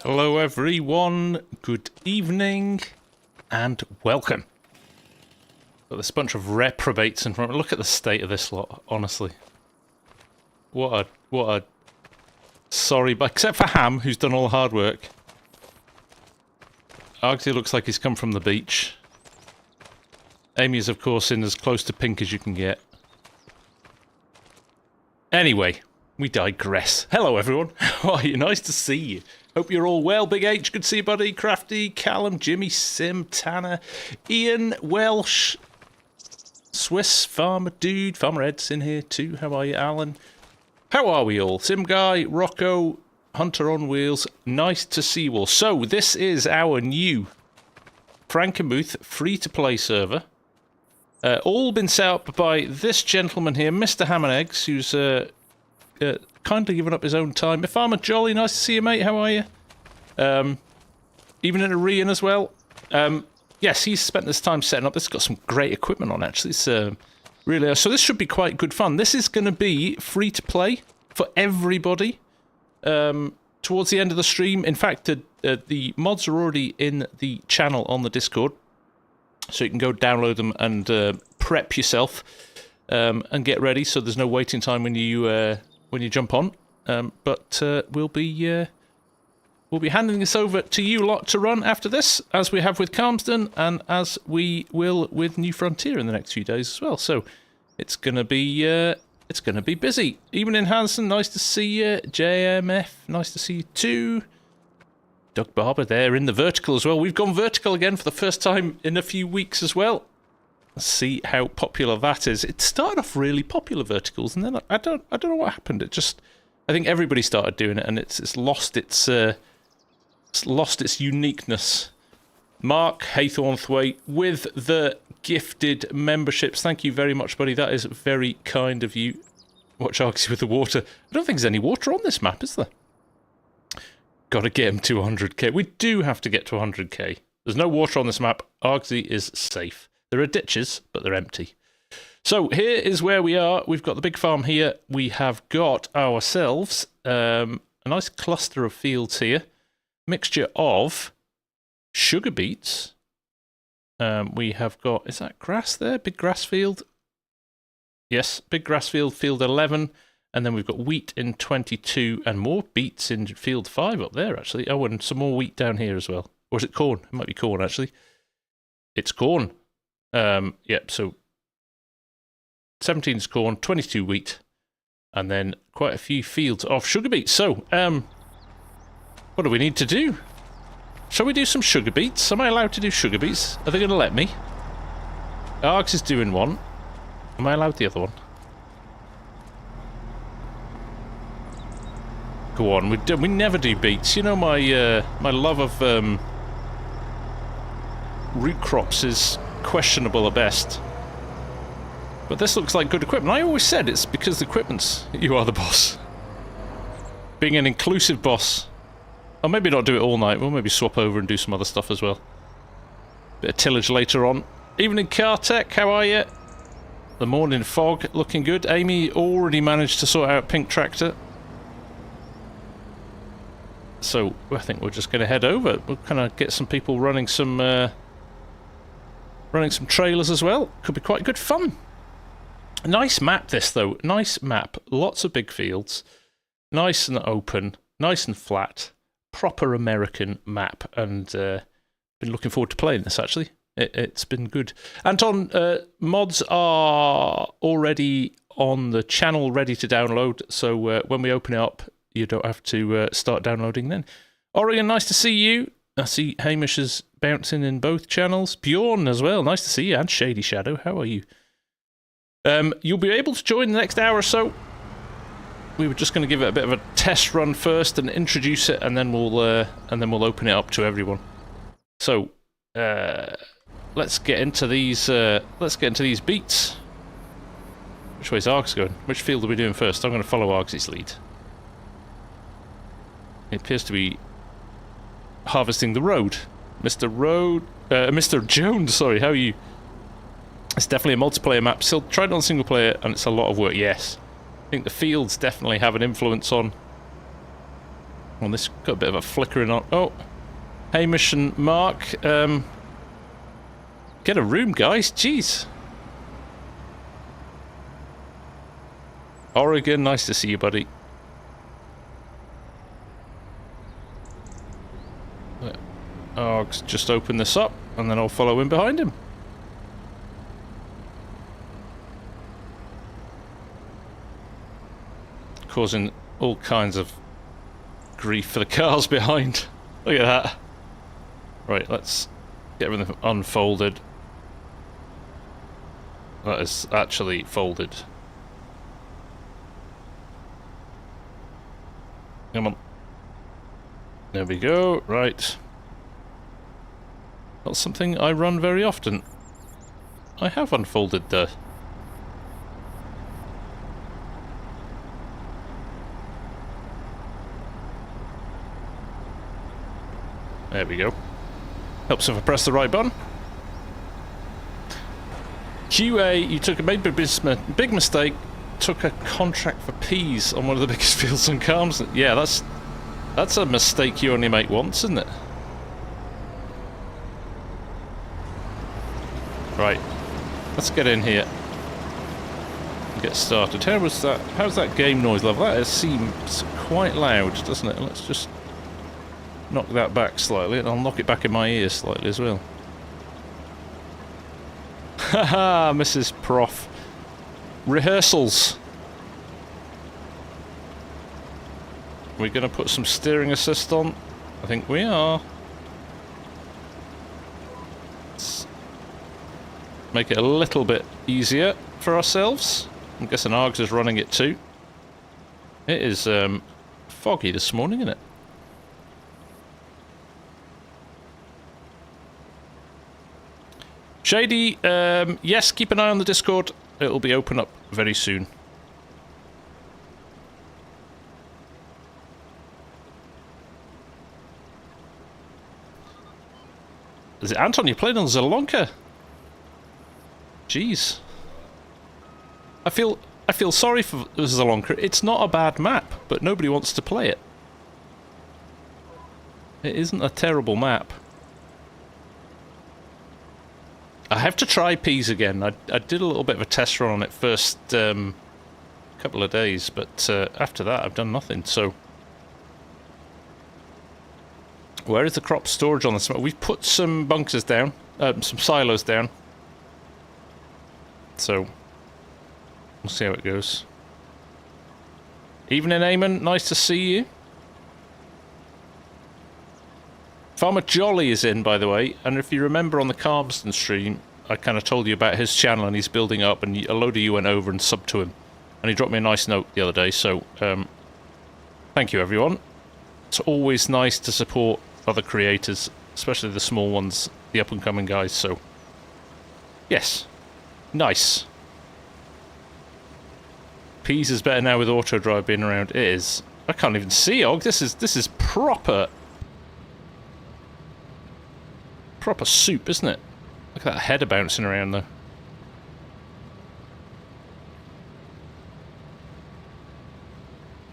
Hello everyone, good evening, and welcome. Got this bunch of reprobates in front. Look at the state of this lot, honestly. What a sorry, but except for Ham, who's done all the hard work. Argsy looks like he's come from the beach. Amy is, of course, in as close to pink as you can get. Anyway, we digress. Hello everyone, how are you? Nice to see you. Hope you're all well. Big H, good to see you, buddy. Crafty, Callum, Jimmy, Sim, Tanner, Ian, Welsh, Swiss, Farmer Dude, Farmer Ed's in here too. How are you, Alan? How are we all? Sim Guy, Rocco, Hunter on Wheels. Nice to see you all. So, this is our new Frankenmuth free-to-play server. All been set up by this gentleman here, Mr. Ham and Eggs, who's kindly given up his own time. Farmer Jolly, nice to see you, mate. How are you? Even in Arian as well. Yes, he's spent this time setting up. This has got some great equipment on, actually. It's really... So this should be quite good fun. This is going to be free to play for everybody towards the end of the stream. In fact, the mods are already in the channel on the Discord. So you can go download them and prep yourself and get ready. So there's no waiting time when you jump on. But we'll be handing this over to you lot to run after this, as we have with Calmsden and as we will with New Frontier in the next few days as well. So it's gonna be busy. Evening Hanson, nice to see you. JMF, nice to see you too. Doug Barber there in the vertical as well. We've gone vertical again for the first time in a few weeks as well. Let's see how popular that is. It started off really popular, verticals, and then I don't know what happened. It just, I think everybody started doing it, and it's lost its uniqueness. Mark Haythornthwaite with the gifted memberships. Thank you very much, buddy. That is very kind of you. Watch Argsy with the water. I don't think there's any water on this map, is there? Gotta get him to 100k. We do have to get to 100k. There's no water on this map. Argsy is safe. There are ditches, but they're empty. So here is where we are. We've got the big farm here. We have got ourselves a nice cluster of fields here. Mixture of sugar beets. We have got, is that grass there? Big grass field? Yes, big grass field, field 11. And then we've got wheat in 22 and more beets in field 5 up there, actually. Oh, and some more wheat down here as well. Or is it corn? It might be corn, actually. It's corn. Yep, so 17 is corn, 22 wheat, and then quite a few fields of sugar beets. So, what do we need to do? Shall we do some sugar beets? Am I allowed to do sugar beets? Are they going to let me? Args is doing one. Am I allowed the other one? Go on, we never do beets. You know, my my love of root crops is questionable at best. But this looks like good equipment. I always said it's because the equipment's... You are the boss. Being an inclusive boss. Or maybe not do it all night. We'll maybe swap over and do some other stuff as well. Bit of tillage later on. Evening Cartech, how are you? The morning fog looking good. Amy already managed to sort out pink tractor. So I think we're just going to head over. We'll kind of get some people running some trailers as well. Could be quite good fun. Nice map this though. Nice map. Lots of big fields. Nice and open. Nice and flat. Proper American map. And been looking forward to playing this actually. It's been good. Anton, mods are already on the channel ready to download. So when we open it up, you don't have to start downloading then. Orion, nice to see you. I see Hamish is bouncing in both channels. Bjorn as well, nice to see you. And Shady Shadow, how are you? You'll be able to join the next hour or so. We were just going to give it a bit of a test run first and introduce it, and then we'll open it up to everyone. So let's get into these. Let's get into these beats. Which way's Args going? Which field are we doing first? I'm going to follow Args' lead. It appears to be harvesting the road. Mr. Jones, sorry, how are you? It's definitely a multiplayer map. Still tried it on single player, and it's a lot of work, yes. I think the fields definitely have an influence on Well, this got a bit of a flickering on. Oh, Hamish and Mark. Get a room, guys. Jeez. Oregon, nice to see you, buddy. I'll just open this up, and then I'll follow in behind him. Causing all kinds of grief for the cars behind. Look at that. Right, let's get everything unfolded. That is actually folded. Come on. There we go. Right. Not something I run very often. I have unfolded the... There we go. Helps if I press the right button. QA, you took a big mistake. Took a contract for peas on one of the biggest fields on Carms. Yeah, that's a mistake you only make once, isn't it? Right, let's get in here and get started. How's that game noise level? That seems quite loud, doesn't it? Let's just knock that back slightly, and I'll knock it back in my ear slightly as well. Haha, Mrs. Prof. Rehearsals. We're going to put some steering assist on. I think we are. Let's make it a little bit easier for ourselves. I'm guessing Args is running it too. It is foggy this morning, isn't it? Shady, yes, keep an eye on the Discord. It'll be open up very soon. Is it Anton? You're playing on Zelonka? Jeez. I feel sorry for Zelonka. It's not a bad map, but nobody wants to play it. It isn't a terrible map. I have to try peas again. I did a little bit of a test run on it first couple of days, but after that I've done nothing, so... Where is the crop storage on this map? We've put some bunkers down, some silos down. So, we'll see how it goes. Evening, Eamon. Nice to see you. Farmer Jolly is in, by the way, and if you remember on the Carbston stream, I kind of told you about his channel and he's building up, and a load of you went over and subbed to him. And he dropped me a nice note the other day, so thank you, everyone. It's always nice to support other creators, especially the small ones, the up-and-coming guys, so... Yes. Nice. Peas is better now with auto drive being around. It is. I can't even see, Og. This is proper soup, isn't it? Look at that header bouncing around though.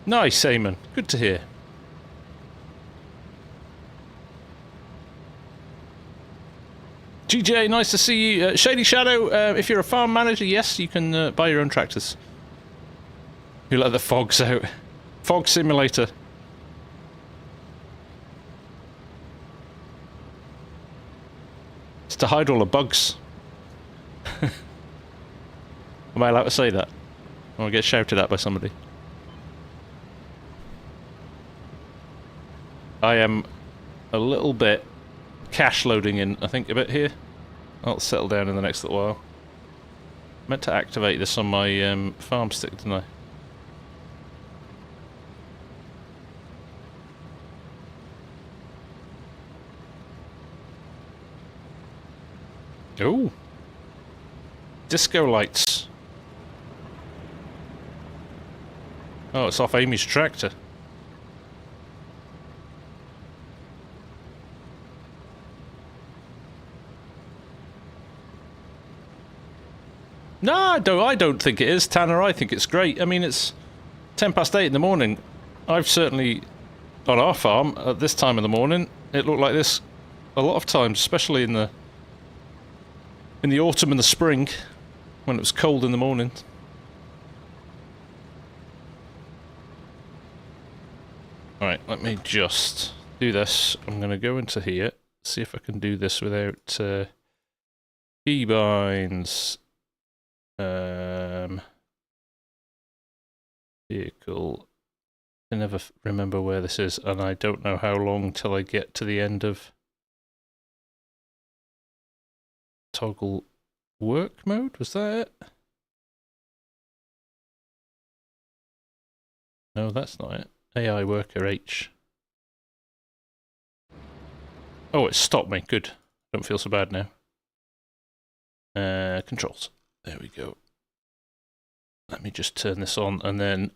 Nice, Eamon. Good to hear. GJ, nice to see you. Shady Shadow, if you're a farm manager, yes, you can buy your own tractors. You let the fogs out. Fog simulator. It's to hide all the bugs. Am I allowed to say that? Or I get shouted at by somebody? I am a little bit cache loading in, I think, a bit here. I'll settle down in the next little while. Meant to activate this on my farm stick, didn't I? Oh, disco lights. Oh, it's off Amy's tractor. No, I don't think it is, Tanner. I think it's great. I mean, it's 8:10 in the morning. I've certainly on our farm at this time of the morning, it looked like this a lot of times, especially in the autumn and the spring, when it was cold in the morning. Alright, let me just do this. I'm going to go into here, see if I can do this without keybinds. Vehicle. I never remember where this is, and I don't know how long till I get to the end of toggle work mode. Was that it? No, that's not it. AI worker H. Oh, it stopped me. Good. Don't feel so bad now. Controls. There we go. Let me just turn this on, and then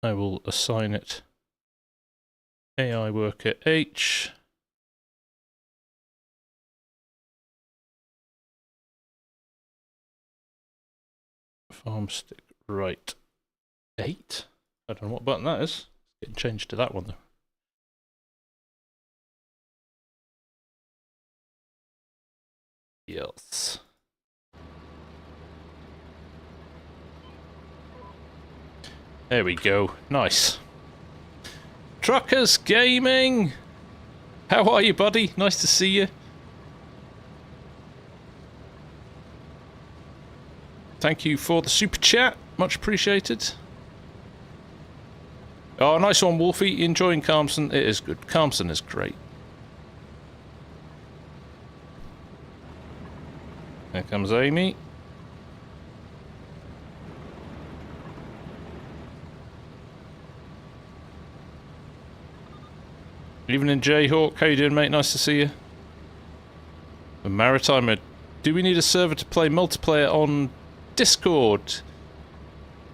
I will assign it AI worker H. Farm stick right 8. I don't know what button that is. It's getting changed to that one though. Yes. There we go. Nice. Truckers Gaming! How are you, buddy? Nice to see you. Thank you for the super chat. Much appreciated. Oh, nice one, Wolfie. Enjoying Carmson? It is good. Carmson is great. There comes Amy. Evening, Jayhawk. How you doing, mate? Nice to see you. The Maritimer. Do we need a server to play multiplayer on Discord?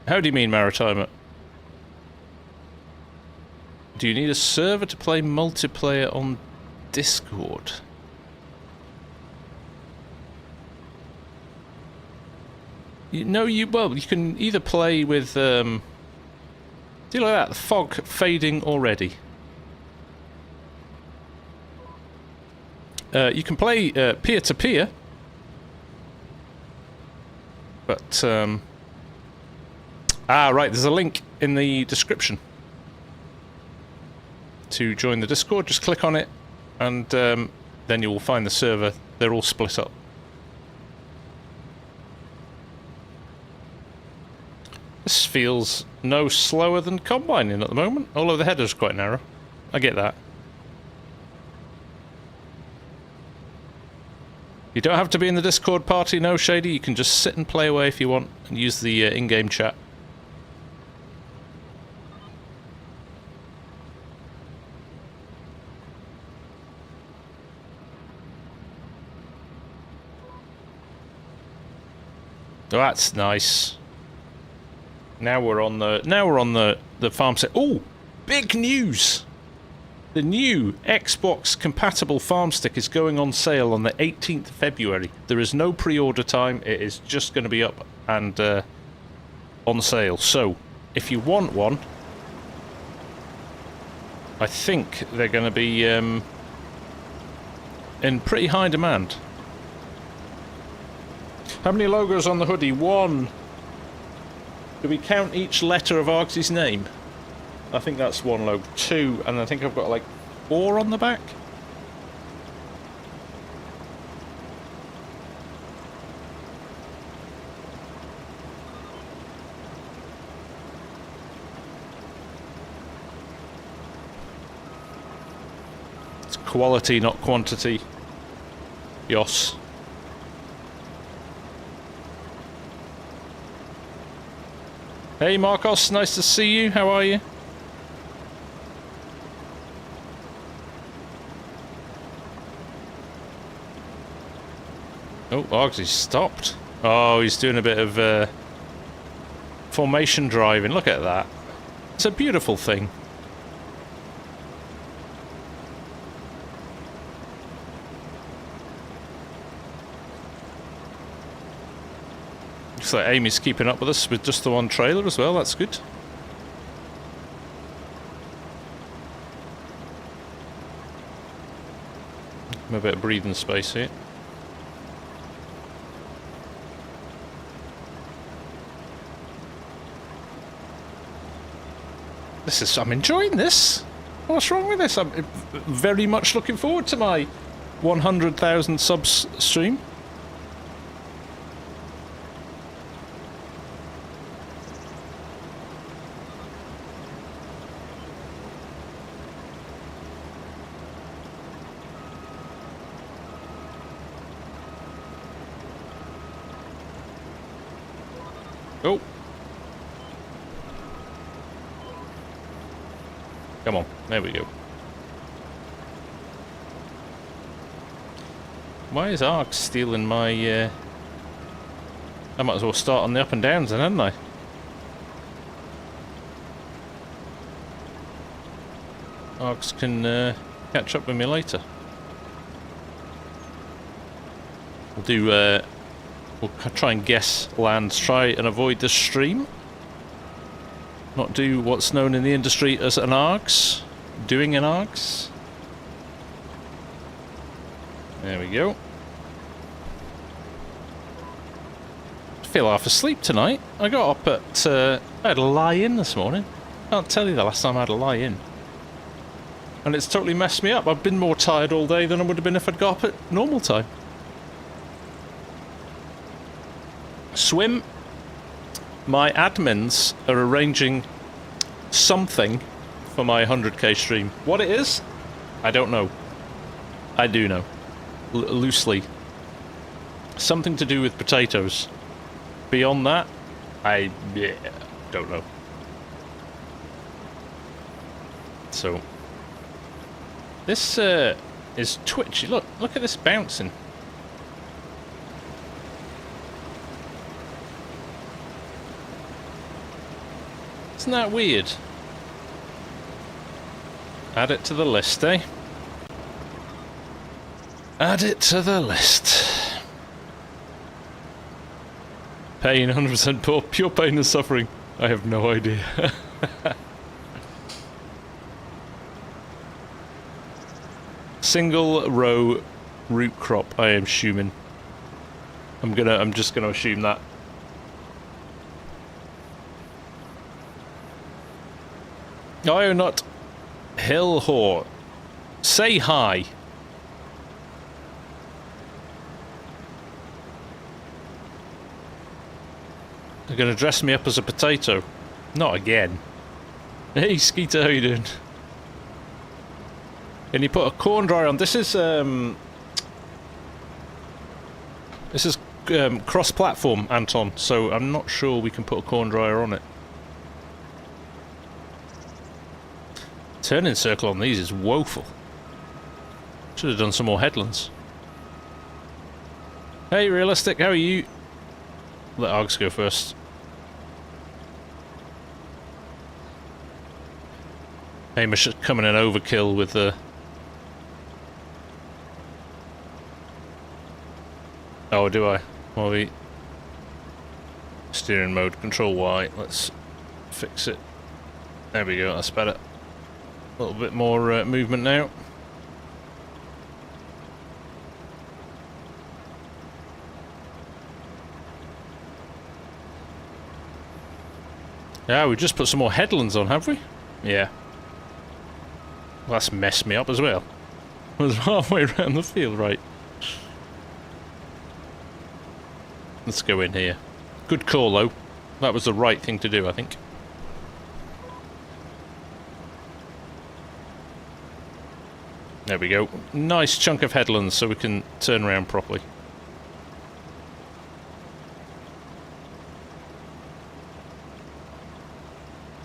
How do you mean, Maritimer? Do you need a server to play multiplayer on Discord? Well, you can either play with, do you like that? The fog fading already. You can play peer-to-peer, but right, there's a link in the description to join the Discord. Just click on it, and then you will find the server. They're all split up. This feels no slower than combining at the moment, although the header's quite narrow. I get that. You don't have to be in the Discord party, no, Shady. You can just sit and play away if you want and use the in-game chat. Oh, that's nice. Now we're on the farm set. Oh, big news! The new Xbox compatible farm stick is going on sale on the 18th of February. There is no pre-order time. It is just going to be up and on sale. So, if you want one, I think they're going to be in pretty high demand. How many logos on the hoodie? 1. Do we count each letter of Argsy's name? I think that's 1 logo. 2, and I think I've got like 4 on the back. It's quality, not quantity. Yos. Hey Marcos, nice to see you. How are you? Oh, Argsy's stopped. Oh, he's doing a bit of formation driving. Look at that. It's a beautiful thing. Looks like Amy's keeping up with us with just the one trailer as well. That's good. A bit of breathing space here. I'm enjoying this. What's wrong with this? I'm very much looking forward to my 100,000 subs stream. Oh. Come on, there we go. Why is Ark stealing my, I might as well start on the up and downs then, hadn't I? Arks can catch up with me later. We'll try and guess lands, try and avoid the stream. Not do what's known in the industry as an ARGS. Doing an ARGS. There we go. I feel half asleep tonight. I got up at... I had a lie-in this morning. Can't tell you the last time I had a lie-in. And it's totally messed me up. I've been more tired all day than I would have been if I'd got up at normal time. Swim. My admins are arranging something for my 100k stream. What it is, I don't know. I do know. Loosely. Something to do with potatoes. Beyond that, I don't know. So, this is twitchy. Look at this bouncing. Isn't that weird? Add it to the list, eh? Add it to the list. Pain, 100% pure pain and suffering. I have no idea. Single row root crop, I am assuming. I'm just gonna assume that. I am not Hill Whore. Say hi. They're gonna dress me up as a potato. Not again. Hey Skeeter, how you doing? Can you put a corn dryer on? This is cross-platform, Anton, so I'm not sure we can put a corn dryer on it. Turning circle on these is woeful. Should have done some more headlands. Hey Realistic, how are you? Let Args go first. Hamish is coming in overkill with the... Oh, do I? Well, the steering mode, control Y. Let's fix it. There we go, that's better. A little bit more movement now. Yeah, we just put some more headlands on, have we? Yeah. Well, that's messed me up as well. I was halfway around the field, right. Let's go in here. Good call, though. That was the right thing to do, I think. There we go. Nice chunk of headlands so we can turn around properly.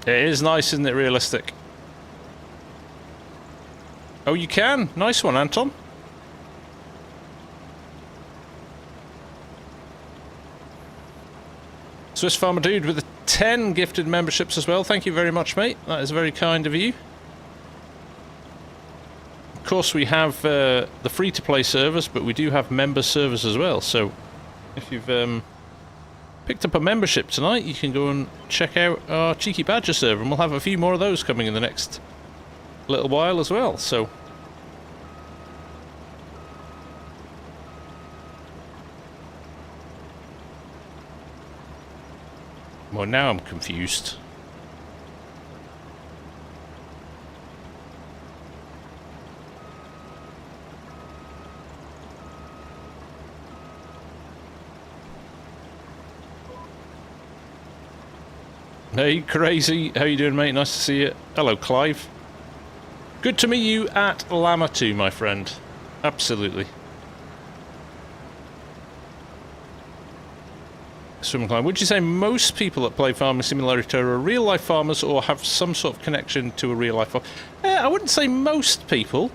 It is nice, isn't it, Realistic? Oh, you can? Nice one, Anton. Swiss Farmer Dude with the 10 gifted memberships as well. Thank you very much, mate. That is very kind of you. Of course, we have the free-to-play servers, but we do have member servers as well. So, if you've picked up a membership tonight, you can go and check out our Cheeky Badger server, and we'll have a few more of those coming in the next little while as well. So, Well, now I'm confused. Hey, Crazy. How you doing, mate? Nice to see you. Hello, Clive. Good to meet you at Llama 2, my friend. Absolutely. Swim Climb. Would you say most people that play Farming Simulator are real-life farmers or have some sort of connection to a real-life farm? I wouldn't say most people,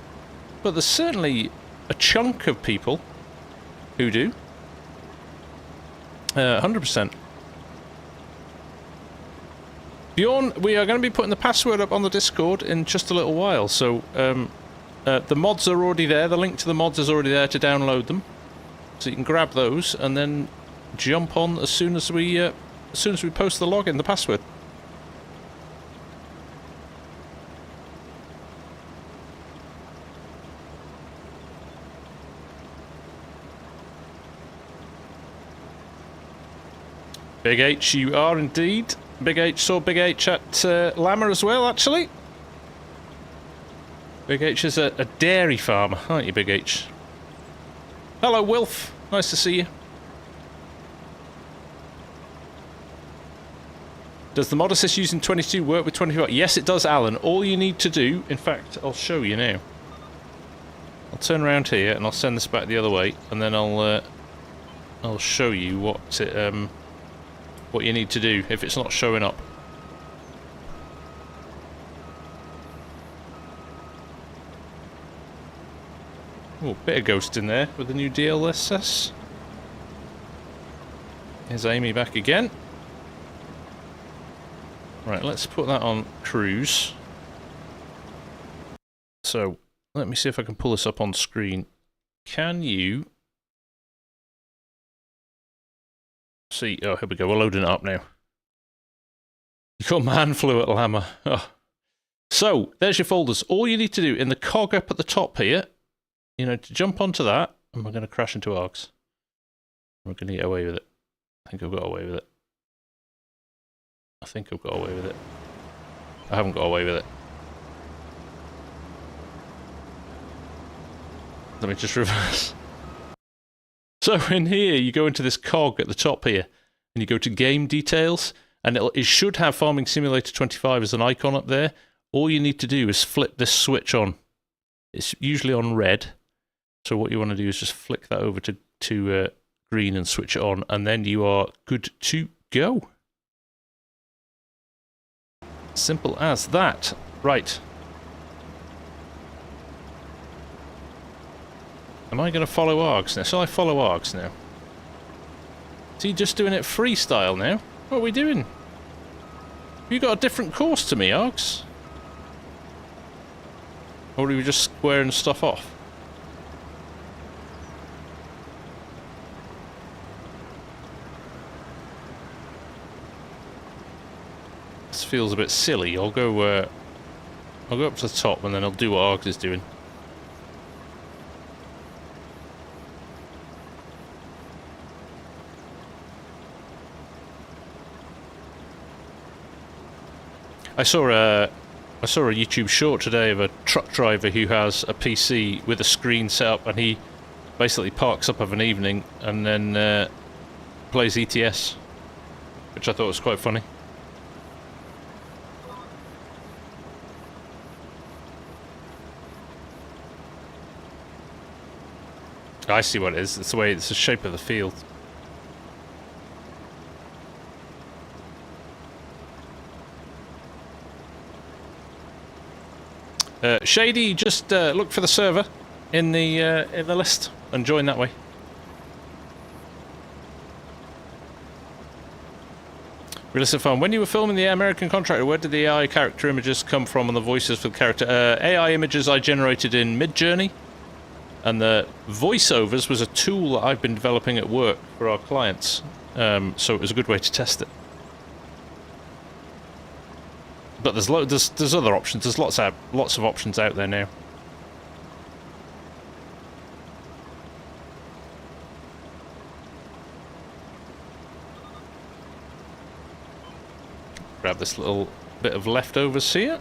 but there's certainly a chunk of people who do. 100%. Bjorn, we are going to be putting the password up on the Discord in just a little while, so the mods are already there. The link to the mods is already there to download them, so you can grab those and then jump on as soon as we post the login, the password. Big H, you are indeed. Big H saw Big H at Llama as well, actually. Big H is a dairy farmer, aren't you, Big H? Hello, Wilf. Nice to see you. Does the mod assist using 22 work with 24? Yes, it does, Alan. All you need to do, in fact, I'll show you now. I'll turn around here and I'll send this back the other way, and then I'll show you what you need to do if it's not showing up. Oh, bit of ghost in there with the new DLSS. Here's Amy back again. Right, let's put that on cruise. So, let me see if I can pull this up on screen. Can you see? Oh, here we go. We're loading it up now. You got man flu at Llama. Oh. So, there's your folders. All you need to do in the cog up at the top here, you know, to jump onto that, and we're going to crash into ARGs. We're going to get away with it. I think I've got away with it. I think I've got away with it. I haven't got away with it. Let me just reverse. So in here, you go into this cog at the top here, and you go to Game Details, and it should have Farming Simulator 25 as an icon up there. All you need to do is flip this switch on. It's usually on red, so what you want to do is just flick that over to green and switch it on, and then you are good to go. Simple as that. Right. Am I going to follow ARGs now? Shall I follow ARGs now? Is he just doing it freestyle now? What are we doing? Have you got a different course to me, ARGs? Or are we just squaring stuff off? This feels a bit silly. I'll go up to the top and then I'll do what ARGs is doing. I saw a YouTube short today of a truck driver who has a PC with a screen set up, and he basically parks up of an evening and then plays ETS, which I thought was quite funny. I see what it is. It's the way, it's the shape of the field. Shady, just look for the server in the list and join that way. Realistic Farm. When you were filming the American Contractor, where did the AI character images come from and the voices for the character? AI images I generated in Midjourney, and the voiceovers was a tool that I've been developing at work for our clients. So it was a good way to test it. But there's other options. There's lots of options out there now. grab this little bit of leftovers here.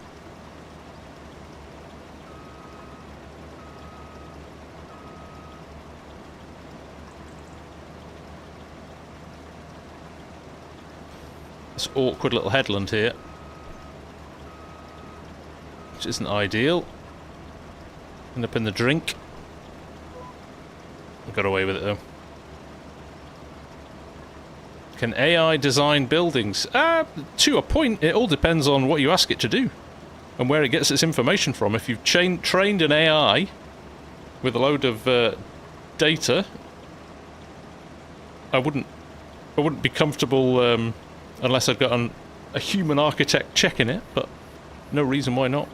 This awkward little headland here, which isn't ideal. End up in the drink. I got away with it though. Can AI design buildings? To a point, it all depends on what you ask it to do and where it gets its information from. If you've trained an AI with a load of data, I wouldn't be comfortable unless I'd got a human architect checking it, but no reason why not.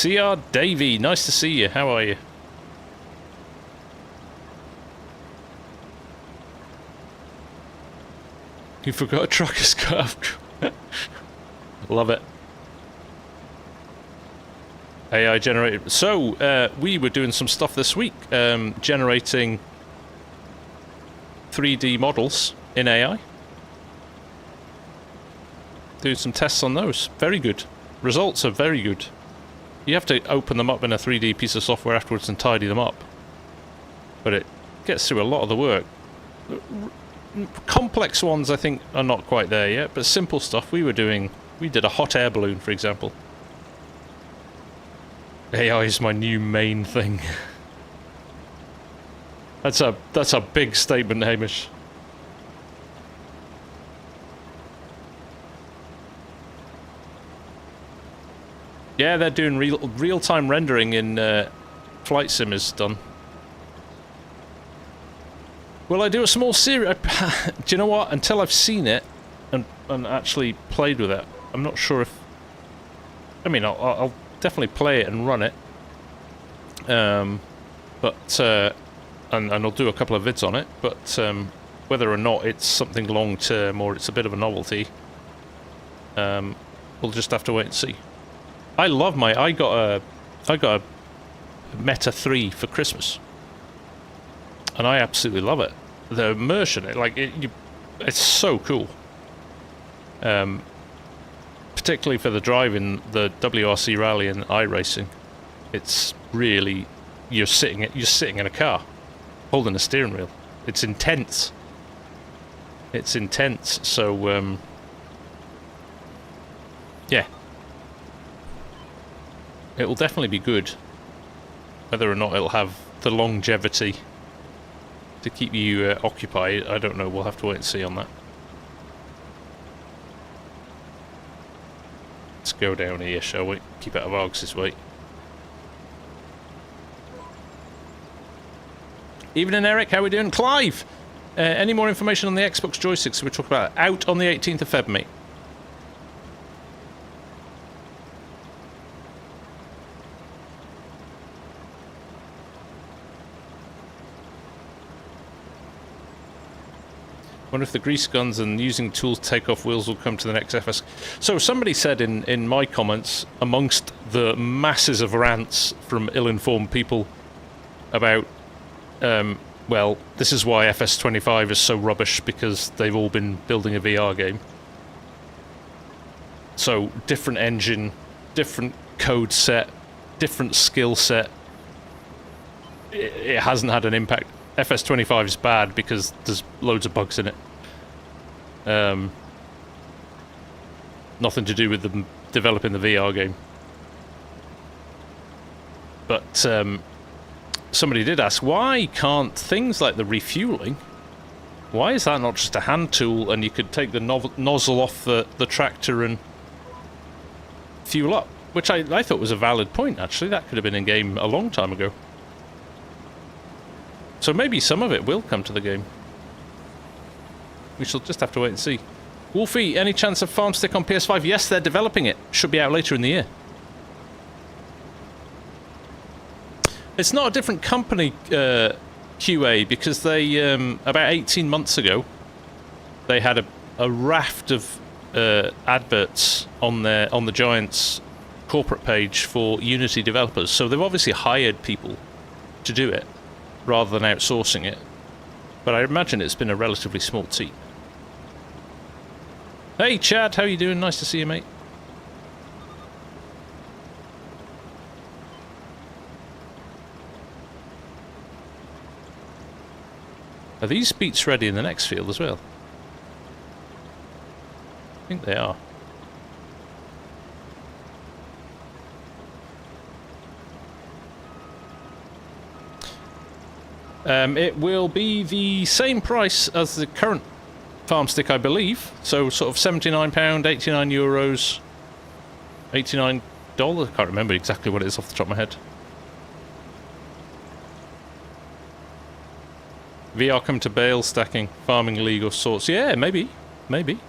CR Davey, nice to see you. How are you? You forgot a trucker scarf. Love it. AI generated. So, we were doing some stuff this week, generating 3D models in AI. Doing some tests on those. Very good. Results are very good. You have to open them up in a 3D piece of software afterwards and tidy them up. But it gets through a lot of the work. Complex ones, I think, are not quite there yet, but simple stuff we did a hot air balloon, for example. AI is my new main thing. That's a big statement, Hamish. Yeah, they're doing real-time rendering in Flight Sim is done. Will I do a small series? Do you know what? Until I've seen it and actually played with it, I'm not sure if... I mean, I'll definitely play it and run it. But I'll do a couple of vids on it, but whether or not it's something long-term or it's a bit of a novelty, we'll just have to wait and see. I love I got a Meta 3 for Christmas, and I absolutely love it. The immersion, it's so cool. Particularly for the driving, the WRC rally and iRacing, it's really you're sitting in a car, holding a steering wheel. It's intense. It's intense. So yeah. It will definitely be good. Whether or not it'll have the longevity to keep you occupied, I don't know. We'll have to wait and see on that. Let's go down here, shall we? Keep out of Argus' way. Evening, Eric. How are we doing? Clive! Any more information on the Xbox joysticks we talked about? Out on the 18th of Feb, mate. Wonder if the grease guns and using tools to take off wheels will come to the next FS. So somebody said in my comments, amongst the masses of rants from ill-informed people about, well, this is why FS25 is so rubbish, because they've all been building a VR game. So different engine, different code set, different skill set. It hasn't had an impact. FS25 is bad because there's loads of bugs in it. Nothing to do with them developing the VR game. But somebody did ask, why can't things like the refueling, why is that not just a hand tool and you could take the nozzle off the tractor and fuel up? Which I thought was a valid point, actually. That could have been in game a long time ago. So maybe some of it will come to the game. We shall just have to wait and see. Wolfie, any chance of FarmStick on PS5? Yes, they're developing it. Should be out later in the year. It's not a different company, QA, because they, about 18 months ago, they had a raft of adverts on the Giants corporate page for Unity developers. So they've obviously hired people to do it, rather than outsourcing it. But I imagine it's been a relatively small team. Hey Chad, how you doing? Nice to see you, mate. Are these beets ready in the next field as well? I think they are. It will be the same price as the current farm stick, I believe. So sort of £79, 89 euros, $89. I can't remember exactly what it is off the top of my head. VR come to Bale stacking, farming league of sorts. Yeah, maybe. Maybe.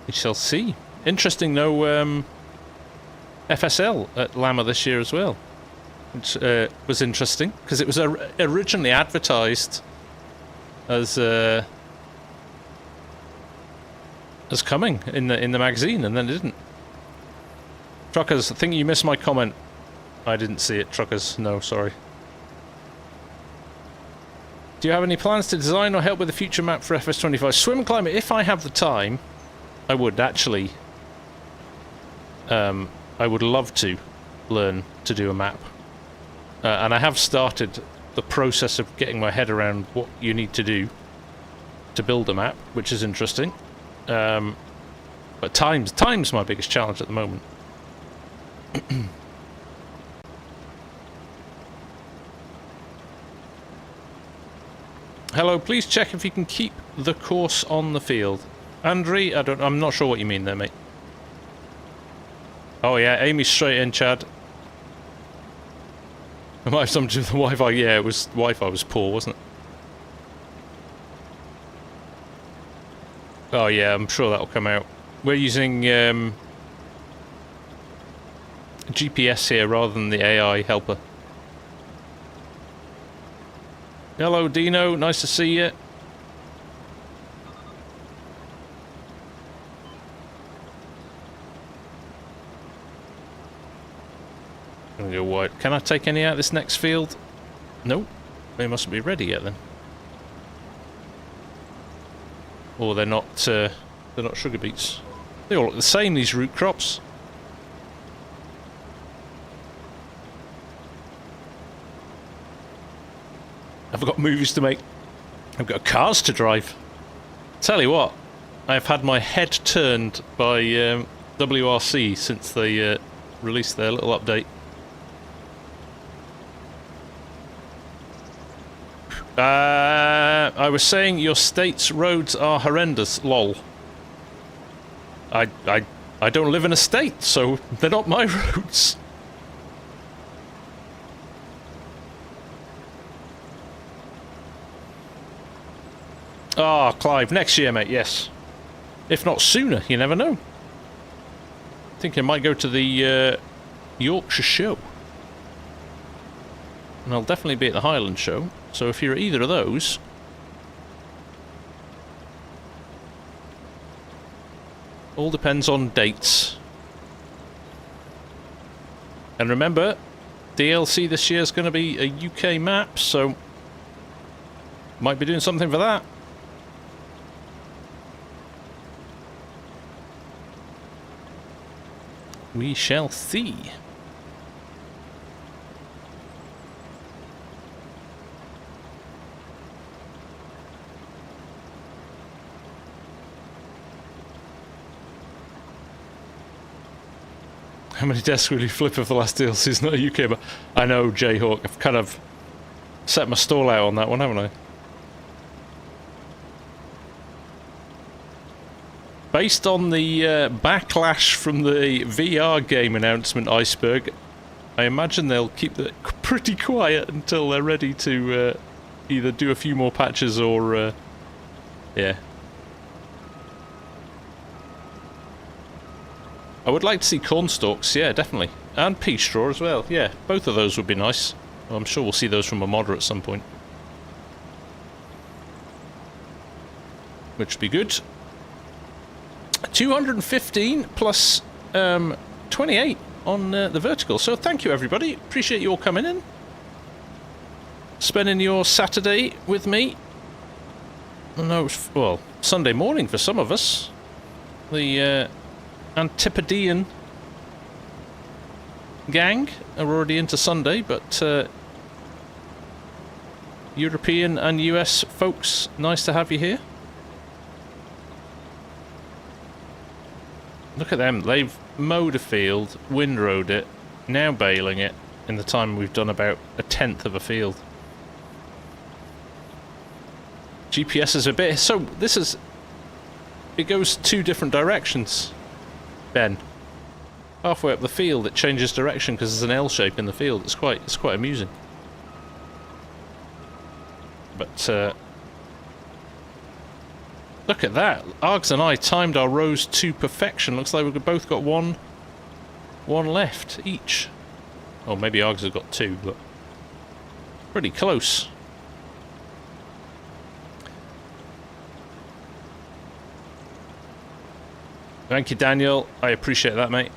We shall see. Interesting, no FSL at Llama this year as well. Which was interesting, because it was originally advertised as coming in the magazine, and then it didn't. Truckers, I think you missed my comment. I didn't see it, Truckers. No, sorry. Do you have any plans to design or help with the future map for FS25? Swim and climate, if I have the time, I would actually. I would love to learn to do a map. And I have started the process of getting my head around what you need to do to build a map, which is interesting. But time's my biggest challenge at the moment. Hello, please check if you can keep the course on the field. Andre, I'm not sure what you mean there, mate. Oh yeah, Amy's straight in, Chad. I might have something to do with the Wi-Fi. Yeah, it was Wi-Fi was poor, wasn't it? Oh yeah, I'm sure that'll come out. We're using GPS here rather than the AI helper. Hello, Dino. Nice to see you. I'm gonna go wide. Can I take any out of this next field? Nope. They mustn't be ready yet then. Or they're not sugar beets. They all look the same, these root crops. I've got movies to make. I've got cars to drive. Tell you what, I've had my head turned by WRC since they released their little update. I was saying your state's roads are horrendous, lol. I don't live in a state, so they're not my roads. Ah, Clive, next year, mate, yes. If not sooner, you never know. I think I might go to the Yorkshire show. And I'll definitely be at the Highland show. So if you're at either of those... all depends on dates. And remember, DLC this year is going to be a UK map, so... might be doing something for that. We shall see. How many desks will you flip if the last DLC is not a UK? But I know, Jayhawk. I've kind of set my stall out on that one, haven't I? Based on the backlash from the VR game announcement, Iceberg, I imagine they'll keep it pretty quiet until they're ready to either do a few more patches or, yeah. I would like to see cornstalks, yeah, definitely. And pea straw as well, yeah. Both of those would be nice. I'm sure we'll see those from a modder at some point. Which would be good. 215 plus 28 on the vertical. So thank you, everybody. Appreciate you all coming in, spending your Saturday with me. I know, well, Sunday morning for some of us. The Antipodean gang are already into Sunday, but European and US folks, nice to have you here. Look at them, they've mowed a field, windrowed it, now baling it, in the time we've done about a tenth of a field. GPS is a bit... so this is... it goes two different directions, Ben. Halfway up the field it changes direction because there's an L shape in the field. It's quite amusing. But look at that. Args and I timed our rows to perfection. Looks like we've both got one left each. Oh, maybe Args has got two, but pretty close. Thank you, Daniel. I appreciate that, mate.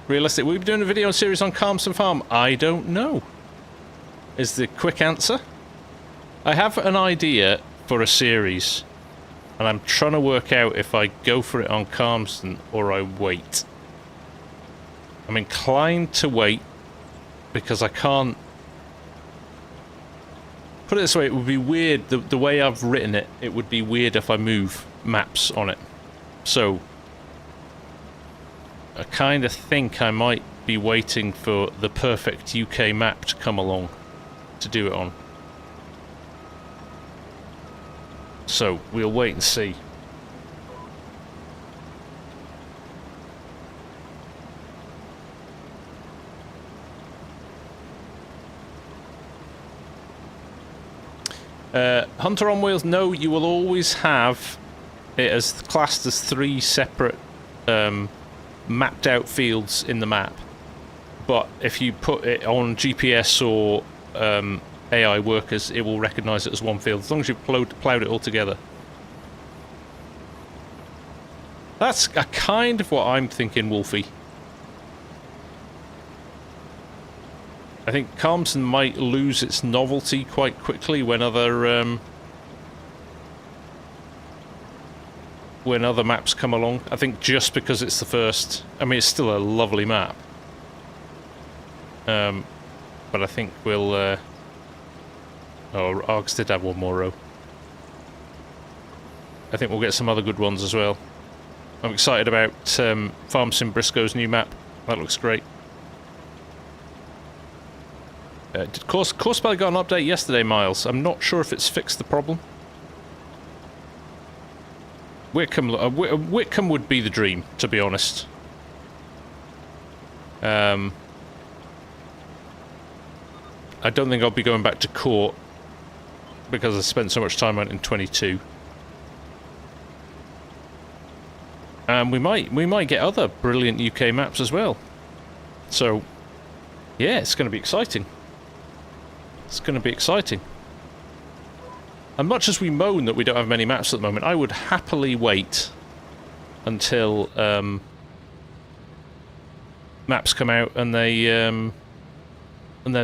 Realistic. We'll be doing a video series on FarmSim Farm. I don't know, is the quick answer. I have an idea for a series, and I'm trying to work out if I go for it on Carmston or I wait. I'm inclined to wait because I can't... put it this way, it would be weird, the way I've written it, it would be weird if I move maps on it. So, I kind of think I might be waiting for the perfect UK map to come along to do it on. So, we'll wait and see. Hunter on Wheels, no, you will always have it as classed as 3 separate mapped out fields in the map. But if you put it on GPS or AI workers, it will recognise it as one field, as long as you've ploughed it all together. That's a kind of what I'm thinking, Wolfie. I think Carmston might lose its novelty quite quickly when other maps come along. I think just because it's the first... I mean, it's still a lovely map. But I think we'll... oh, Args did have one more row. I think we'll get some other good ones as well. I'm excited about FarmSim Briscoe's new map. That looks great. Courseplay got an update yesterday, Miles. I'm not sure if it's fixed the problem. Wickham would be the dream, to be honest. I don't think I'll be going back to court because I spent so much time on it in 22. And we might get other brilliant UK maps as well. So, yeah, it's going to be exciting. It's going to be exciting. And much as we moan that we don't have many maps at the moment, I would happily wait until maps come out and they're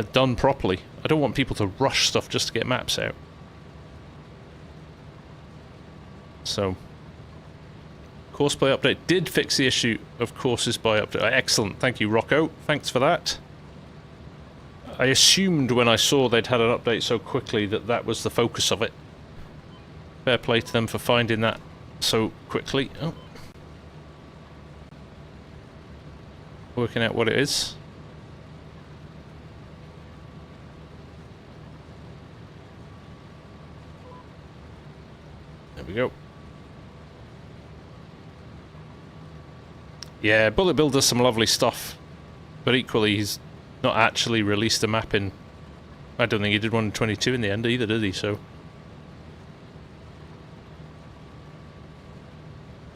done properly. I don't want people to rush stuff just to get maps out. So, Courseplay update did fix the issue of courses by update. Excellent, thank you, Rocco. Thanks for that. I assumed when I saw they'd had an update so quickly that that was the focus of it. Fair play to them for finding that so quickly. Oh. Working out what it is. There we go. Yeah, Bullet Bill does some lovely stuff, but equally he's not actually released a map in... I don't think he did one in 22 in the end either, did he? So...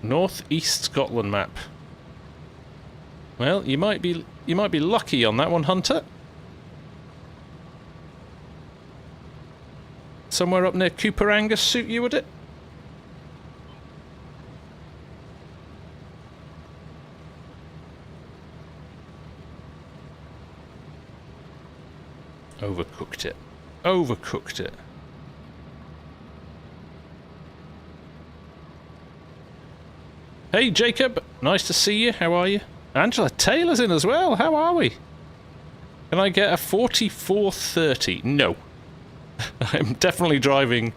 North East Scotland map. Well, you might be lucky on that one, Hunter. Somewhere up near Cooper Angus suit you, would it? Overcooked it. Overcooked it. Hey Jacob, nice to see you. How are you? Angela Taylor's in as well. How are we? Can I get a 4430? No. I'm definitely driving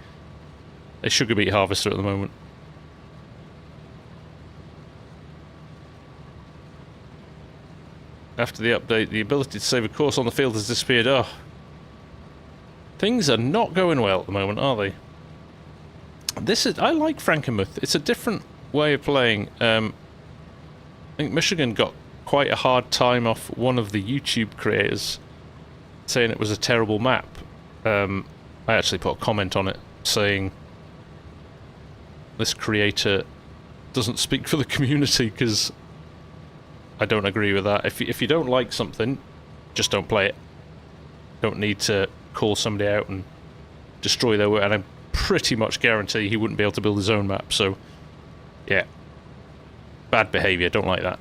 a sugar beet harvester at the moment. After the update, the ability to save a course on the field has disappeared. Oh. Things are not going well at the moment, are they? I like Frankenmuth. It's a different way of playing. I think Michigan got quite a hard time off one of the YouTube creators saying it was a terrible map. I actually put a comment on it saying this creator doesn't speak for the community, because I don't agree with that. If you don't like something, just don't play it. Don't need to call somebody out and destroy their work. And I pretty much guarantee he wouldn't be able to build his own map. So, yeah, bad behaviour. Don't like that.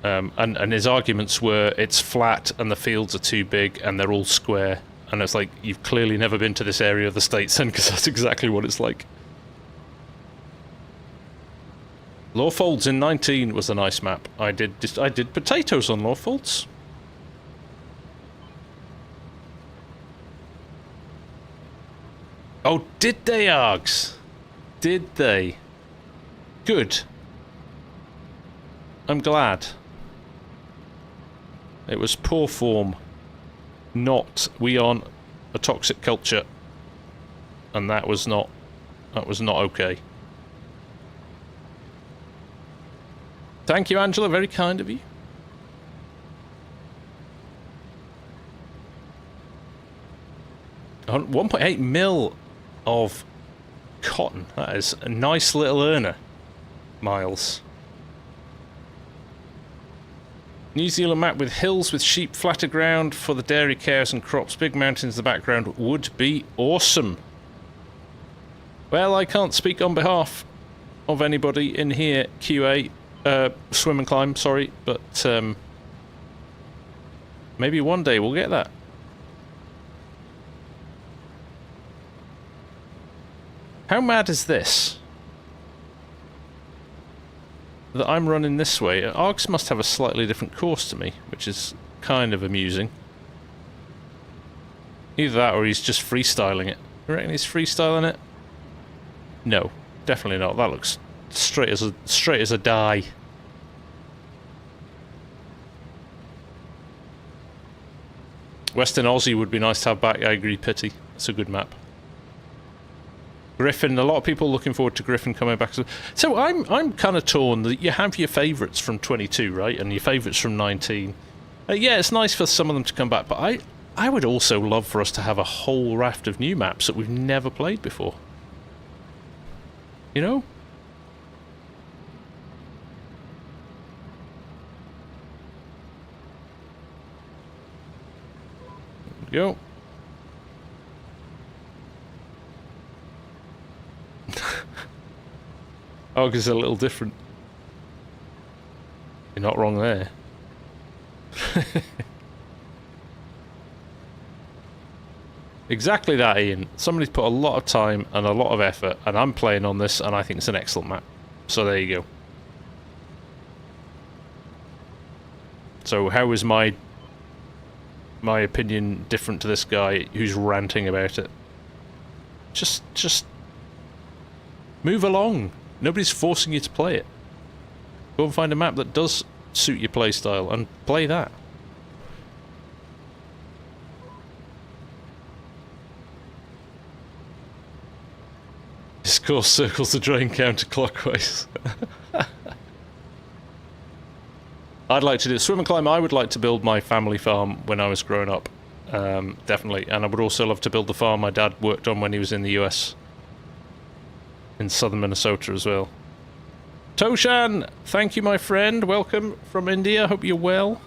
And his arguments were it's flat and the fields are too big and they're all square. And it's like, you've clearly never been to this area of the States then, because that's exactly what it's like. Lawfolds in 19 was a nice map. I did potatoes on Lawfolds. Oh, did they, Args? Did they? Good. I'm glad. It was poor form. Not we on a toxic culture. And that was not okay. Thank you, Angela. Very kind of you. On 1.8 mil of cotton. That is a nice little earner, Miles. New Zealand map with hills with sheep, flatter ground for the dairy cows and crops, big mountains in the background would be awesome. Well, I can't speak on behalf of anybody in here, QA. Swim and climb, sorry, but maybe one day we'll get that. How mad is this? That I'm running this way. Args must have a slightly different course to me, which is kind of amusing. Either that or he's just freestyling it. You reckon he's freestyling it? No, definitely not. That looks straight as a die. Western Aussie would be nice to have back. I agree, Pity. It's a good map. Griffin, a lot of people looking forward to Griffin coming back. So I'm kind of torn that you have your favourites from 22, right, and your favourites from 19. Yeah, it's nice for some of them to come back, but I would also love for us to have a whole raft of new maps that we've never played before. You know? There we go. Oh, because it's a little different. You're not wrong there. Exactly that, Ian. Somebody's put a lot of time and a lot of effort, and I'm playing on this, and I think it's an excellent map. So there you go. So how is my opinion different to this guy who's ranting about it? Just move along. Nobody's forcing you to play it. Go and find a map that does suit your playstyle and play that. This course circles the drain counterclockwise. I'd like to do swim and climb. I would like to build my family farm when I was growing up. Definitely. And I would also love to build the farm my dad worked on when he was in the US. In southern Minnesota as well. Toshan, thank you, my friend. Welcome from India. Hope you're well.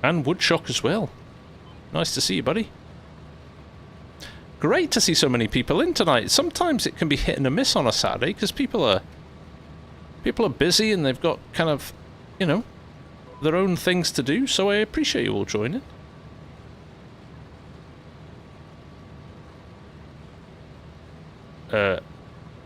And Woodshock as well. Nice to see you, buddy. Great to see so many people in tonight. Sometimes it can be hit and a miss on a Saturday because people are busy and they've got kind of, you know, their own things to do. So I appreciate you all joining.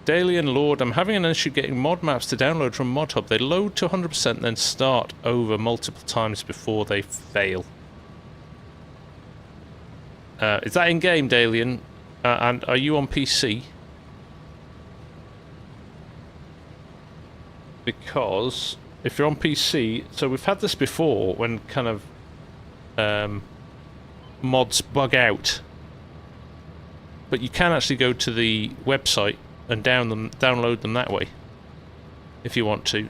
Daily and Lord, I'm having an issue getting mod maps to download from Mod Hub. They load to 100% then start over multiple times before they fail. Is that in-game, Dalian? And are you on PC? Because if you're on PC, so we've had this before when kind of mods bug out, but you can actually go to the website and download them that way if you want to,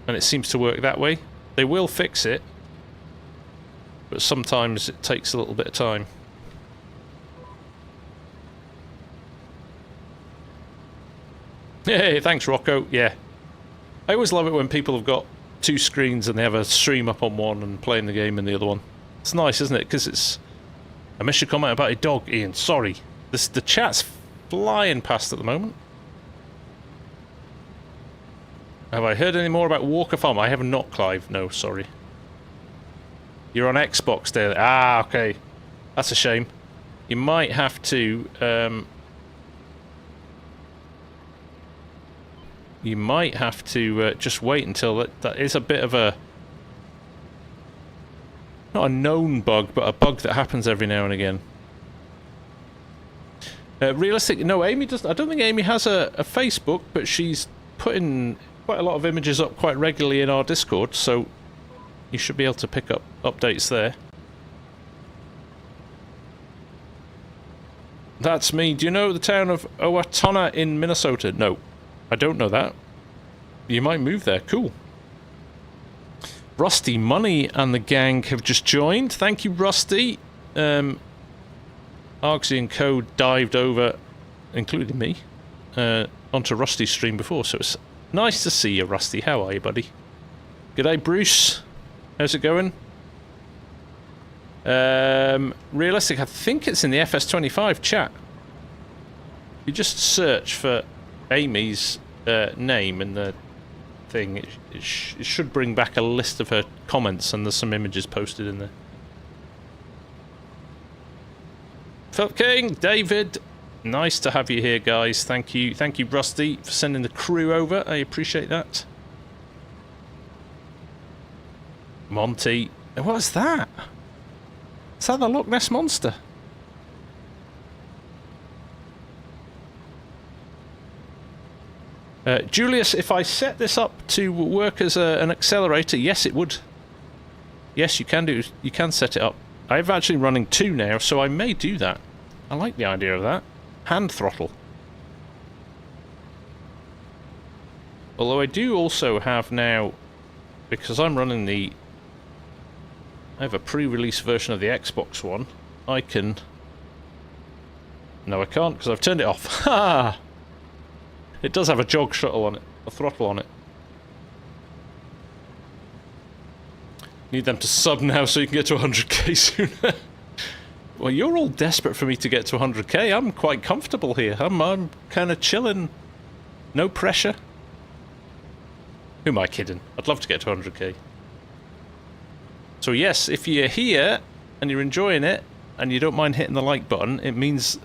and it seems to work that way. They will fix it, but sometimes it takes a little bit of time. Hey, thanks Rocco. Yeah, I always love it when people have got two screens and they have a stream up on one and playing the game in the other one. It's nice, isn't it? Because it's... I missed your comment about your dog, Ian. Sorry. The chat's flying past at the moment. Have I heard any more about Walker Farm? I have not, Clive. No, sorry. You're on Xbox there. Ah, okay. That's a shame. You might have to... you might have to just wait until that is a bit of a... not a known bug, but a bug that happens every now and again. Realistic... no, Amy doesn't... I don't think Amy has a Facebook, but she's putting quite a lot of images up quite regularly in our Discord, so you should be able to pick up updates there. That's me. Do you know the town of Owatonna in Minnesota? No, I don't know that. You might move there. Cool. Rusty Money and the gang have just joined. Thank you, Rusty. Argsy and Co dived over, including me, onto Rusty's stream before, so it's nice to see you, Rusty. How are you, buddy? G'day, Bruce. How's it going? Realistic, I think it's in the FS25 chat. You just search for Amy's name in the thing. It should bring back a list of her comments, and there's some images posted in there. Philip King, David, nice to have you here, guys. Thank you, Rusty, for sending the crew over. I appreciate that. Monty, what's that? Is that the Loch Ness Monster? Julius, if I set this up to work as an accelerator, yes, it would. Yes, you can do. You can set it up. I'm actually running 2 now, so I may do that. I like the idea of that. Hand throttle. Although I do also have now, because I'm running the... I have a pre-release version of the Xbox One. I can... No, I can't, because I've turned it off. Ha! It does have a jog shuttle on it, a throttle on it. Need them to sub now so you can get to 100k sooner. Well, you're all desperate for me to get to 100k. I'm quite comfortable here. I'm kind of chilling. No pressure. Who am I kidding? I'd love to get to 100k. So yes, if you're here and you're enjoying it and you don't mind hitting the like button, it means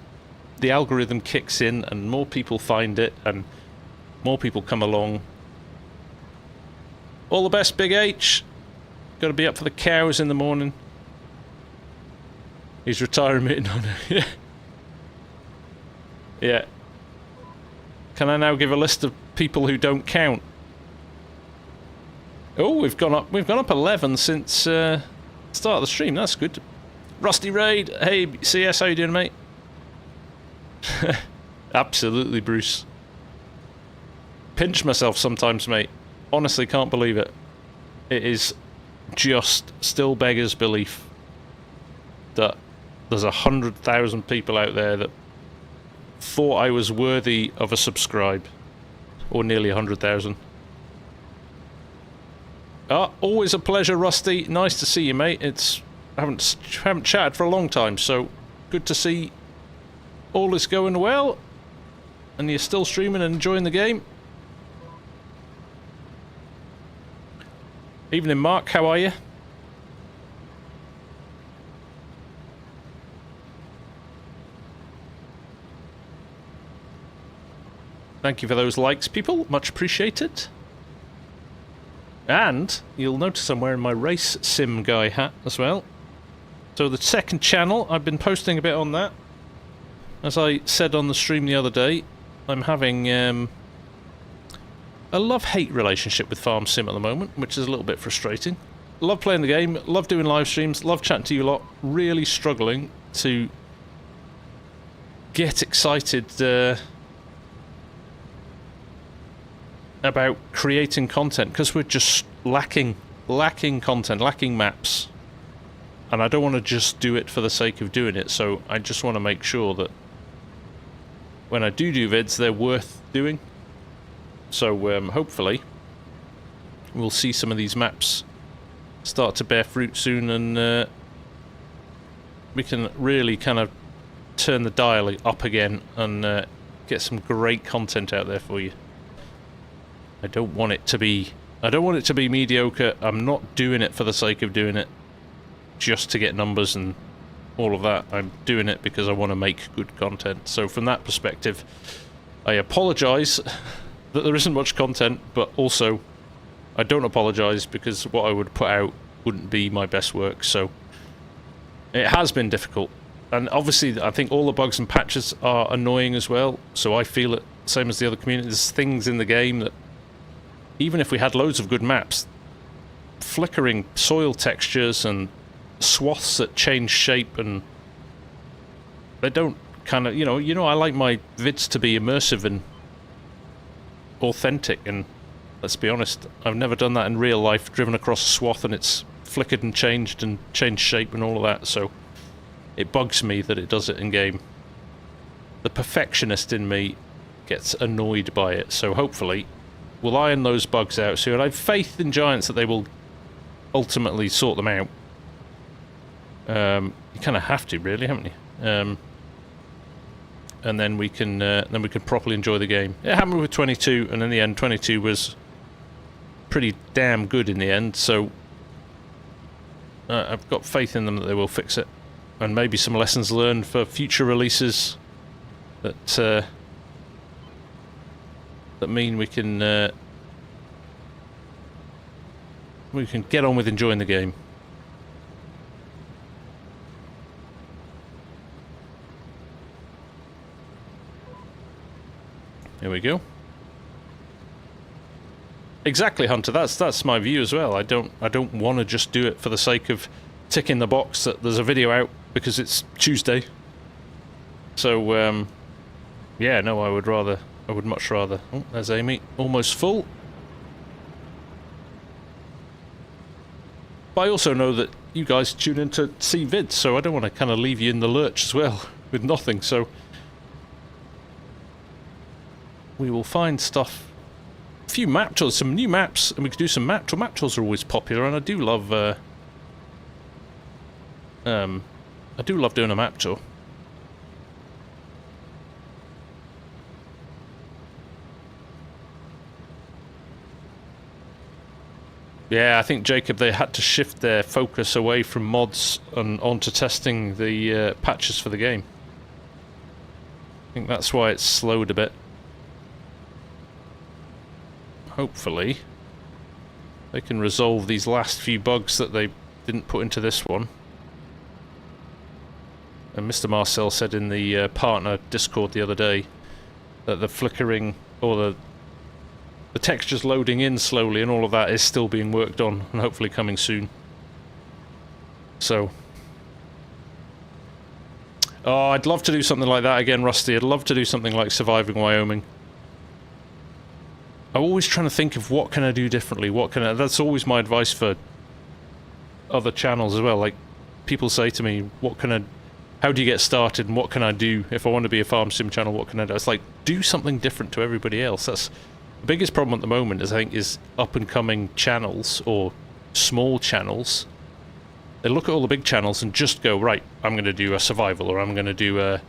the algorithm kicks in and more people find it and more people come along. All the best, Big H. Got to be up for the cows in the morning. He's retiring me. No, no. Yeah. Yeah. Can I now give a list of people who don't count? Oh, we've gone up 11 since start of the stream. That's good. Rusty Raid. Hey, CS, how you doing, mate? Absolutely, Bruce. Pinch myself sometimes, mate. Honestly, can't believe it. It is just still beggars belief that there's 100,000 people out there that thought I was worthy of a subscribe, or nearly 100,000. Always a pleasure, Rusty. Nice to see you, mate. I haven't chatted for a long time, so good to see all is going well, and you're still streaming and enjoying the game. Evening, Mark. How are you? Thank you for those likes, people. Much appreciated. And you'll notice I'm wearing my Race Sim Guy hat as well. So the second channel, I've been posting a bit on that. As I said on the stream the other day, I'm having a love-hate relationship with FarmSim at the moment, which is a little bit frustrating. Love playing the game, love doing live streams, love chatting to you lot. Really struggling to get excited about creating content because we're just lacking content, lacking maps. And I don't want to just do it for the sake of doing it, so I just want to make sure that when I do vids, they're worth doing. So hopefully we'll see some of these maps start to bear fruit soon, and we can really kind of turn the dial up again and get some great content out there for you. I don't want it to be mediocre. I'm not doing it for the sake of doing it just to get numbers and all of that. I'm doing it because I want to make good content. So from that perspective, I apologise that there isn't much content, but also I don't apologise because what I would put out wouldn't be my best work. So it has been difficult, and obviously I think all the bugs and patches are annoying as well, so I feel it same as the other community. There's things in the game that even if we had loads of good maps, flickering soil textures and swaths that change shape, and they don't kind of, you know, I like my vids to be immersive and authentic, and let's be honest, I've never done that in real life, driven across a swath and it's flickered and changed shape and all of that, so it bugs me that it does it in game. The perfectionist in me gets annoyed by it, so hopefully we'll iron those bugs out soon. I have faith in Giants that they will ultimately sort them out. You kind of have to, really, haven't you? And then we can properly enjoy the game. It happened with 22, and in the end, 22 was pretty damn good in the end. So I've got faith in them that they will fix it, and maybe some lessons learned for future releases that mean we can get on with enjoying the game. Here we go. Exactly, Hunter. That's my view as well. I don't want to just do it for the sake of ticking the box that there's a video out because it's Tuesday. So yeah, no, I would much rather. Oh, there's Amy, almost full. But I also know that you guys tune in to see vids, so I don't want to kind of leave you in the lurch as well with nothing. So we will find stuff, a few map tours, some new maps, and we could do some map tours. Map tours are always popular, and I do love doing a map tour. Yeah, I think, Jacob, they had to shift their focus away from mods and onto testing the patches for the game. I think that's why it's slowed a bit. Hopefully they can resolve these last few bugs that they didn't put into this one. And Mr. Marcel said in the partner Discord the other day that the flickering or the textures loading in slowly and all of that is still being worked on and hopefully coming soon. So oh, I'd love to do something like that again, Rusty. I'd love to do something like Surviving Wyoming. I'm always trying to think of what can I do differently, that's always my advice for other channels as well. Like, people say to me, how do you get started and what can I do if I want to be a FarmSim channel, what can I do? It's like, do something different to everybody else. That's the biggest problem at the moment, I think, is up and coming channels or small channels. They look at all the big channels and just go, right, I'm going to do a survival, or I'm going to do a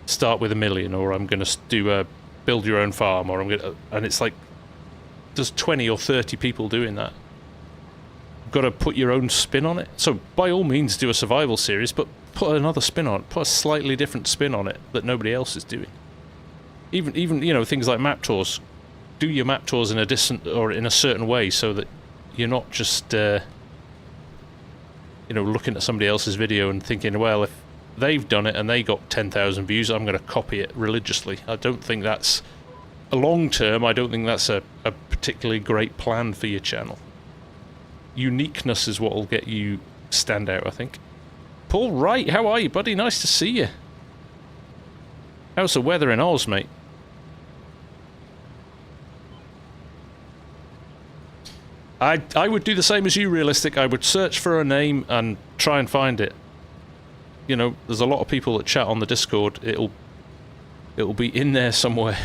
start with $1 million, or I'm going to do a build your own farm, or I'm going to, and it's like, there's 20 or 30 people doing that. You've got to put your own spin on it. So by all means do a survival series, but put another spin on it. Put a slightly different spin on it that nobody else is doing. Even you know, things like map tours. Do your map tours in a in a certain way so that you're not just you know, looking at somebody else's video and thinking, well, if they've done it and they got 10,000 views, I'm going to copy it religiously. I don't think that's a long term. I don't think that's a particularly great plan for your channel. Uniqueness is what will get you stand out, I think. Paul Wright, how are you, buddy? Nice to see you. How's the weather in Oz, mate? I would do the same as you, Realistic. I would search for a name and try and find it. You know, there's a lot of people that chat on the Discord. It'll be in there somewhere.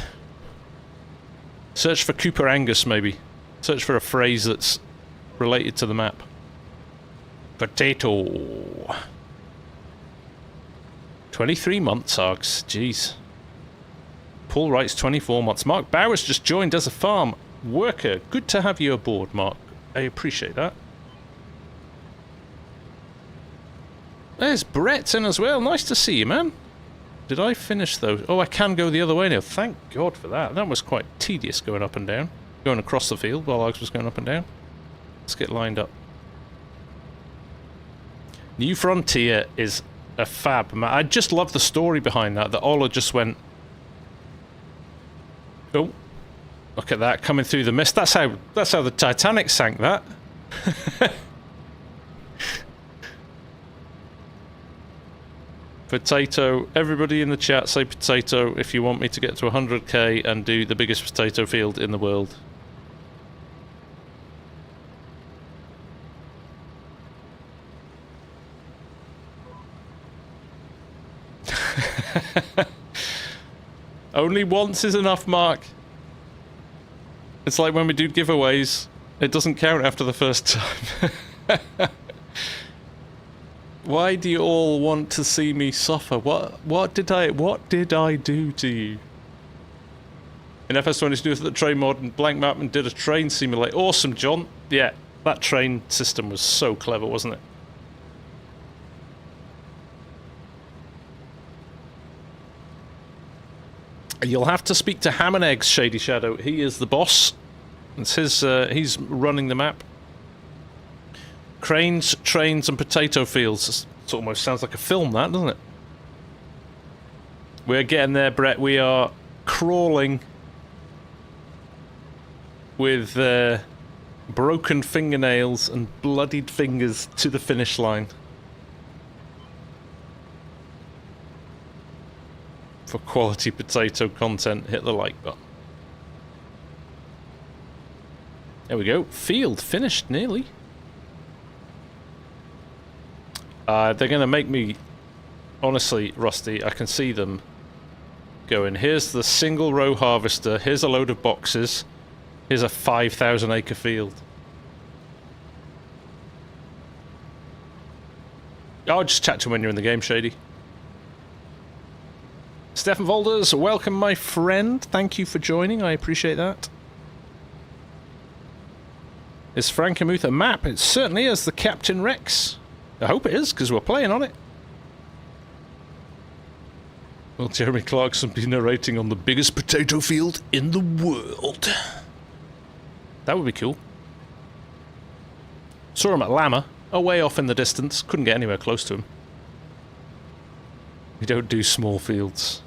Search for Cooper Angus, maybe. Search for a phrase that's related to the map. Potato. 23 months, Args. Jeez. Paul writes 24 months. Mark Bowers just joined as a farm worker. Good to have you aboard, Mark. I appreciate that. There's Brett in as well. Nice to see you, man. Did I finish those? Oh, I can go the other way now. Thank God for that. That was quite tedious going up and down. Going across the field while Args was going up and down. Let's get lined up. New Frontier is a fab, man. I just love the story behind that. That Ola just went... Oh. Look at that, coming through the mist. That's how the Titanic sank, that. Potato. Everybody in the chat say potato if you want me to get to 100k and do the biggest potato field in the world. Only once is enough, Mark. It's like when we do giveaways, it doesn't count after the first time. Why do you all want to see me suffer? What did I do to you? In FS22 the train mod and blank map and did a train simulator. Awesome, John. Yeah, that train system was so clever, wasn't it? You'll have to speak to Ham and Eggs, Shady Shadow. He is the boss. It's his, he's running the map. Cranes, trains, and potato fields. It almost sounds like a film, that, doesn't it? We're getting there, Brett. We are crawling with broken fingernails and bloodied fingers to the finish line. For quality potato content, hit the like button. There we go. Field finished nearly. They're going to make me... Honestly, Rusty, I can see them going. Here's the single row harvester. Here's a load of boxes. Here's a 5,000 acre field. I'll just chat to you when you're in the game, Shady. Stefan Volders, welcome, my friend. Thank you for joining. I appreciate that. Is Frankenmuth a map? It certainly is. The Captain Rex. I hope it is, because we're playing on it. Will Jeremy Clarkson be narrating on the biggest potato field in the world? That would be cool. Saw him at Lama, away off in the distance. Couldn't get anywhere close to him. We don't do small fields.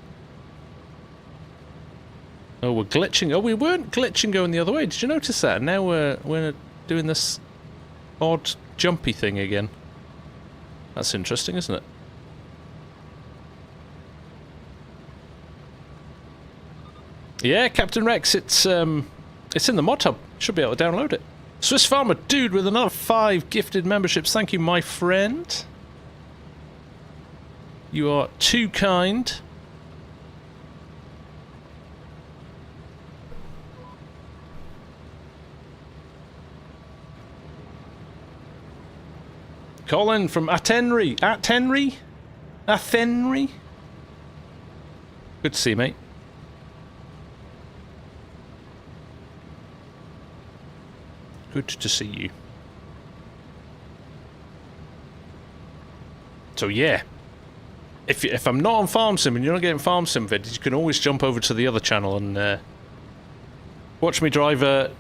Oh, we're glitching. Oh, we weren't glitching going the other way. Did you notice that? Now we're doing this odd jumpy thing again. That's interesting, isn't it? Yeah, Captain Rex. It's in the mod hub. Should be able to download it. Swiss Farmer Dude with another 5 gifted memberships. Thank you, my friend. You are too kind. Colin from Athenry. Athenry? Good to see you, mate. Good to see you. So, yeah. if I'm not on FarmSim and you're not getting FarmSim vids, you can always jump over to the other channel and watch me drive a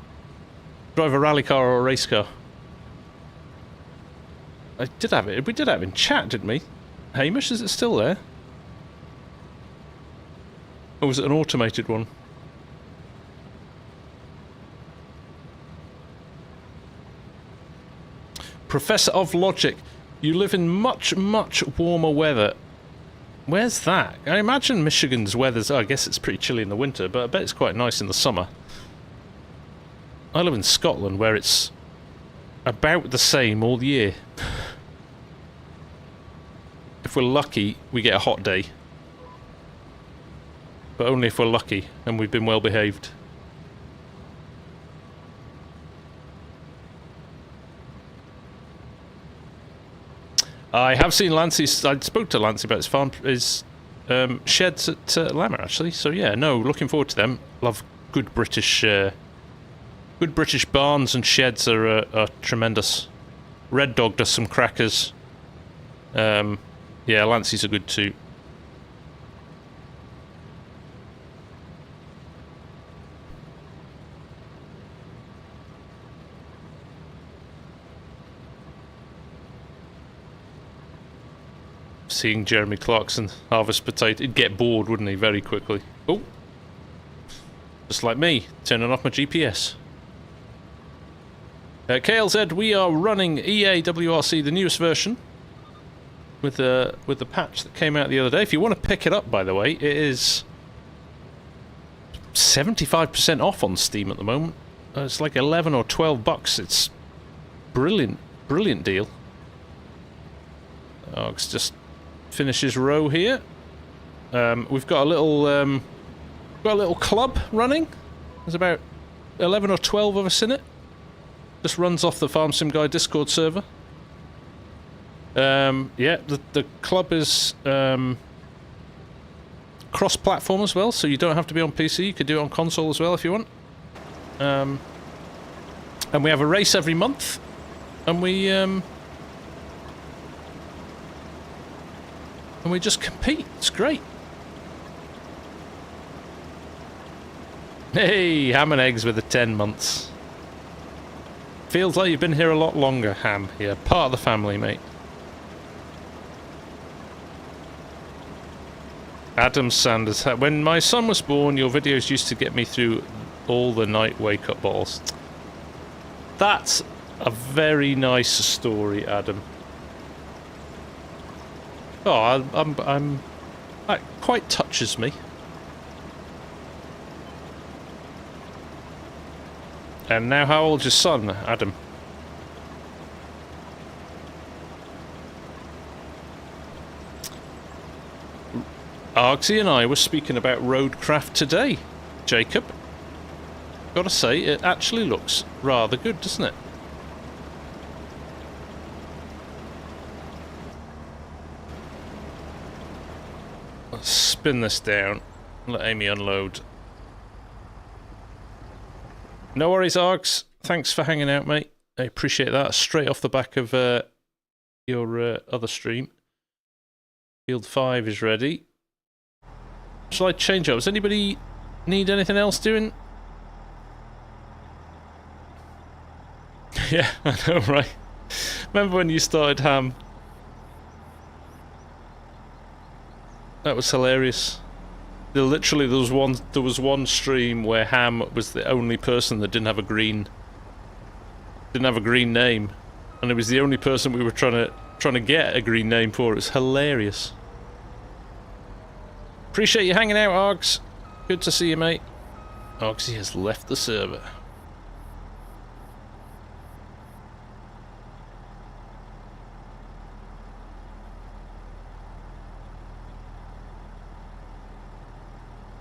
rally car or a race car. I did have it. We did have it in chat, didn't we? Hamish, is it still there? Or was it an automated one? Professor of Logic, you live in much, much warmer weather. Where's that? I imagine Michigan's weather's... Oh, I guess it's pretty chilly in the winter, but I bet it's quite nice in the summer. I live in Scotland, where it's about the same all year. If we're lucky, we get a hot day. But only if we're lucky, and we've been well behaved. I have seen Lancey's... I spoke to Lancey about his sheds at Lammer, actually. So yeah, no, looking forward to them. Love good British barns and sheds are tremendous. Red Dog does some crackers. Yeah, Lancey's are good too. Seeing Jeremy Clarkson harvest potato, he'd get bored, wouldn't he, very quickly. Oh, just like me, turning off my GPS. KLZ, we are running EAWRC, the newest version, with the patch that came out the other day. If you want to pick it up, by the way, it is 75% off on Steam at the moment. It's like 11 or 12 bucks. It's brilliant, brilliant deal. Oh, it's just finishes row here. We've got a little club running. There's about 11 or 12 of us in it. Just runs off the FarmSimGuy Discord server. Yeah, the club is cross-platform as well, so you don't have to be on PC. You could do it on console as well if you want. And we have a race every month, and we just compete. It's great. Hey, Ham and Eggs with the 10 months. Feels like you've been here a lot longer, Ham. Yeah, part of the family, mate. Adam Sanders. When my son was born, your videos used to get me through all the night wake-up balls. That's a very nice story, Adam. Oh, that quite touches me. And now, how old's your son, Adam? Argsy and I were speaking about roadcraft today, Jacob. Gotta say, it actually looks rather good, doesn't it? Let's spin this down and let Amy unload. No worries, Args. Thanks for hanging out, mate. I appreciate that. Straight off the back of your other stream. Field 5 is ready. Shall I change up? Does anybody need anything else doing? Yeah, I know, right? Remember when you started Ham? That was hilarious. Literally, there was one stream where Ham was the only person that didn't have a green name, and it was the only person we were trying to get a green name for. It was hilarious. Appreciate you hanging out, Args. Good to see you, mate. Argsy has left the server.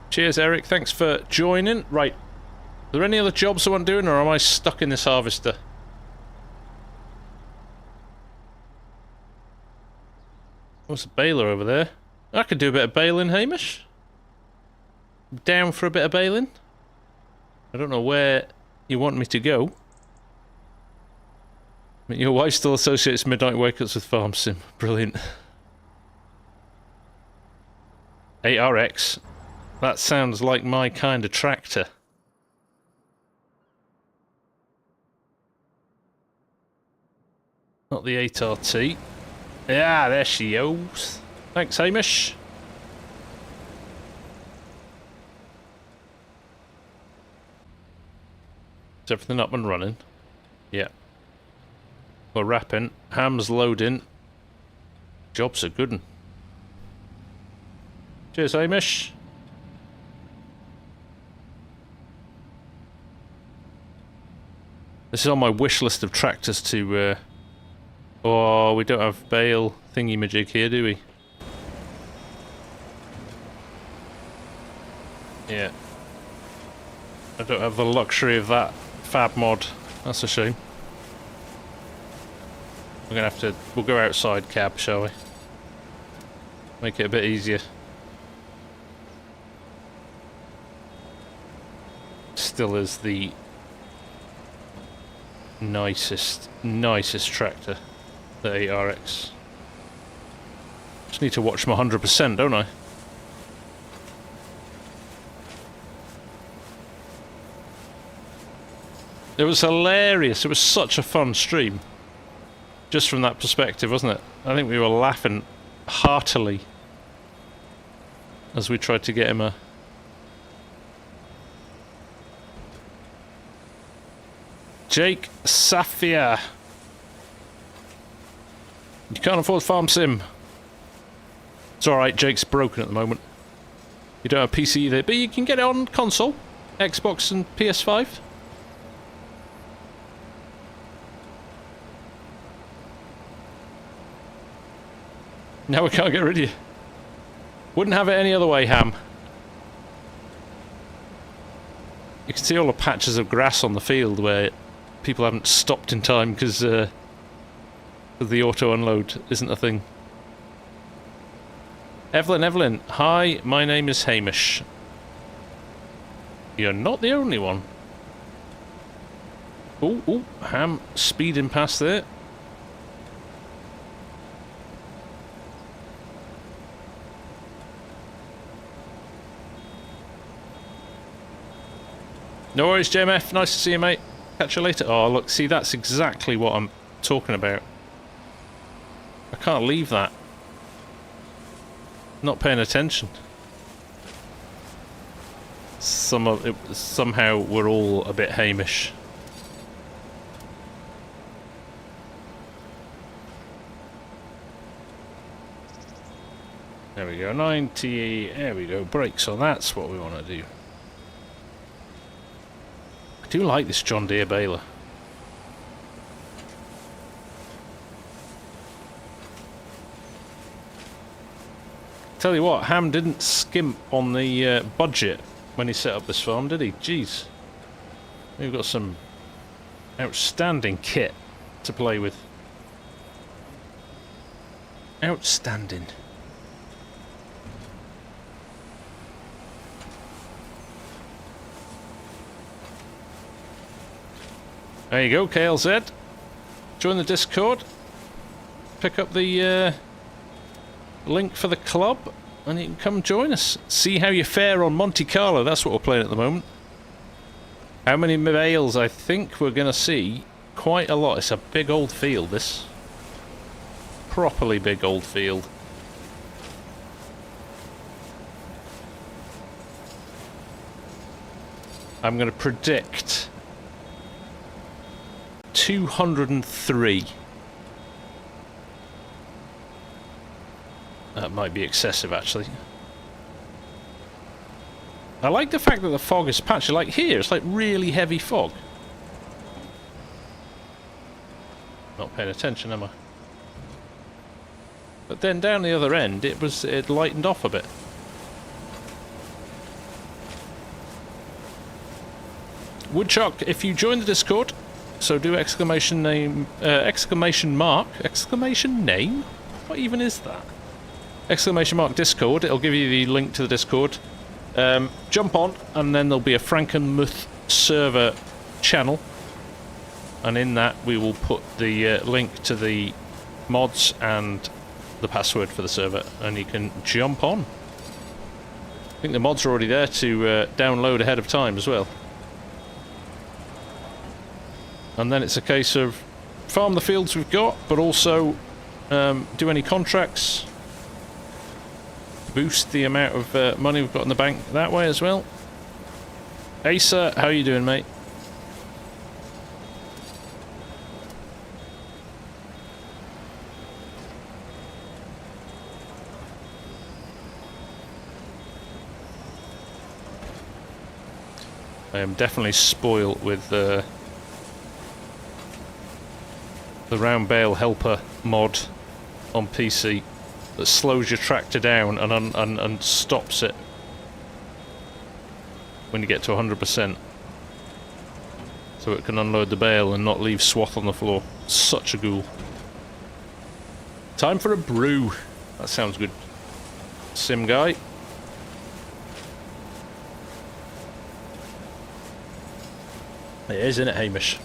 Cheers, Eric. Thanks for joining. Right. Are there any other jobs I want doing, or am I stuck in this harvester? What's a baler over there? I could do a bit of baling, Hamish. Down for a bit of baling. I don't know where you want me to go. But your wife still associates midnight wake-ups with FarmSim. Brilliant. 8RX. That sounds like my kind of tractor. Not the 8RT. Yeah, there she goes. Thanks, Hamish. Is everything up and running? Yeah. We're wrapping. Ham's loading. Job's a good one. Cheers, Hamish. This is on my wish list of tractors to... Oh, we don't have bale thingy-majig here, do we? Yeah. I don't have the luxury of that fab mod. That's a shame. We're gonna have to... We'll go outside cab, shall we? Make it a bit easier. Still is the nicest tractor, the 8RX. Just need to watch my 100%, don't I? It was hilarious. It was such a fun stream. Just from that perspective, wasn't it? I think we were laughing heartily as we tried to get him a... Jake Safia. You can't afford FarmSim. It's alright, Jake's broken at the moment. You don't have PC either, but you can get it on console. Xbox and PS5. Now we can't get rid of you. Wouldn't have it any other way, Ham. You can see all the patches of grass on the field where people haven't stopped in time because the auto unload isn't a thing. Evelyn, hi, my name is Hamish. You're not the only one. Oh, Ham speeding past there. No worries, JMF. Nice to see you, mate. Catch you later. Oh, look, see, that's exactly what I'm talking about. I can't leave that. Not paying attention. Somehow we're all a bit Hamish. There we go, 90, there we go, brakes, so that's what we want to do. I do like this John Deere baler. Tell you what, Ham didn't skimp on the budget when he set up this farm, did he? Jeez. We've got some outstanding kit to play with. Outstanding. There you go, KLZ. Join the Discord. Pick up the link for the club, and you can come join us. See how you fare on Monte Carlo. That's what we're playing at the moment. How many bales? I think we're going to see quite a lot. It's a big old field, this. Properly big old field. I'm going to predict 203. That might be excessive, actually. I like the fact that the fog is patchy. Like here, it's like really heavy fog. Not paying attention, am I? But then down the other end, it lightened off a bit. Woodchuck, if you join the Discord, so do exclamation name, exclamation mark, exclamation name? What even is that? Exclamation mark Discord, it'll give you the link to the Discord. Jump on, and then there'll be a Frankenmuth server channel. And in that we will put the link to the mods and the password for the server, and you can jump on. think the mods are already there to download ahead of time as well. And then it's a case of farm the fields we've got, but also do any contracts, boost the amount of money we've got in the bank that way as well. Asa, how you doing, mate? I am definitely spoiled with the round bale helper mod on PC that slows your tractor down and stops it when you get to 100%, so it can unload the bale and not leave swath on the floor. Such a ghoul. Time for a brew. That sounds good. Sim guy. It is, isn't it, Hamish?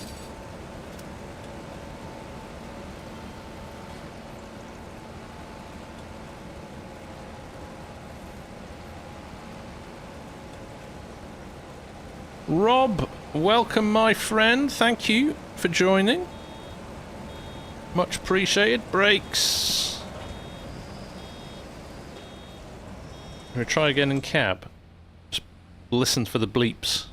Rob, welcome, my friend. Thank you for joining. Much appreciated. Brakes. I'm going to try again in cab. Just listen for the bleeps.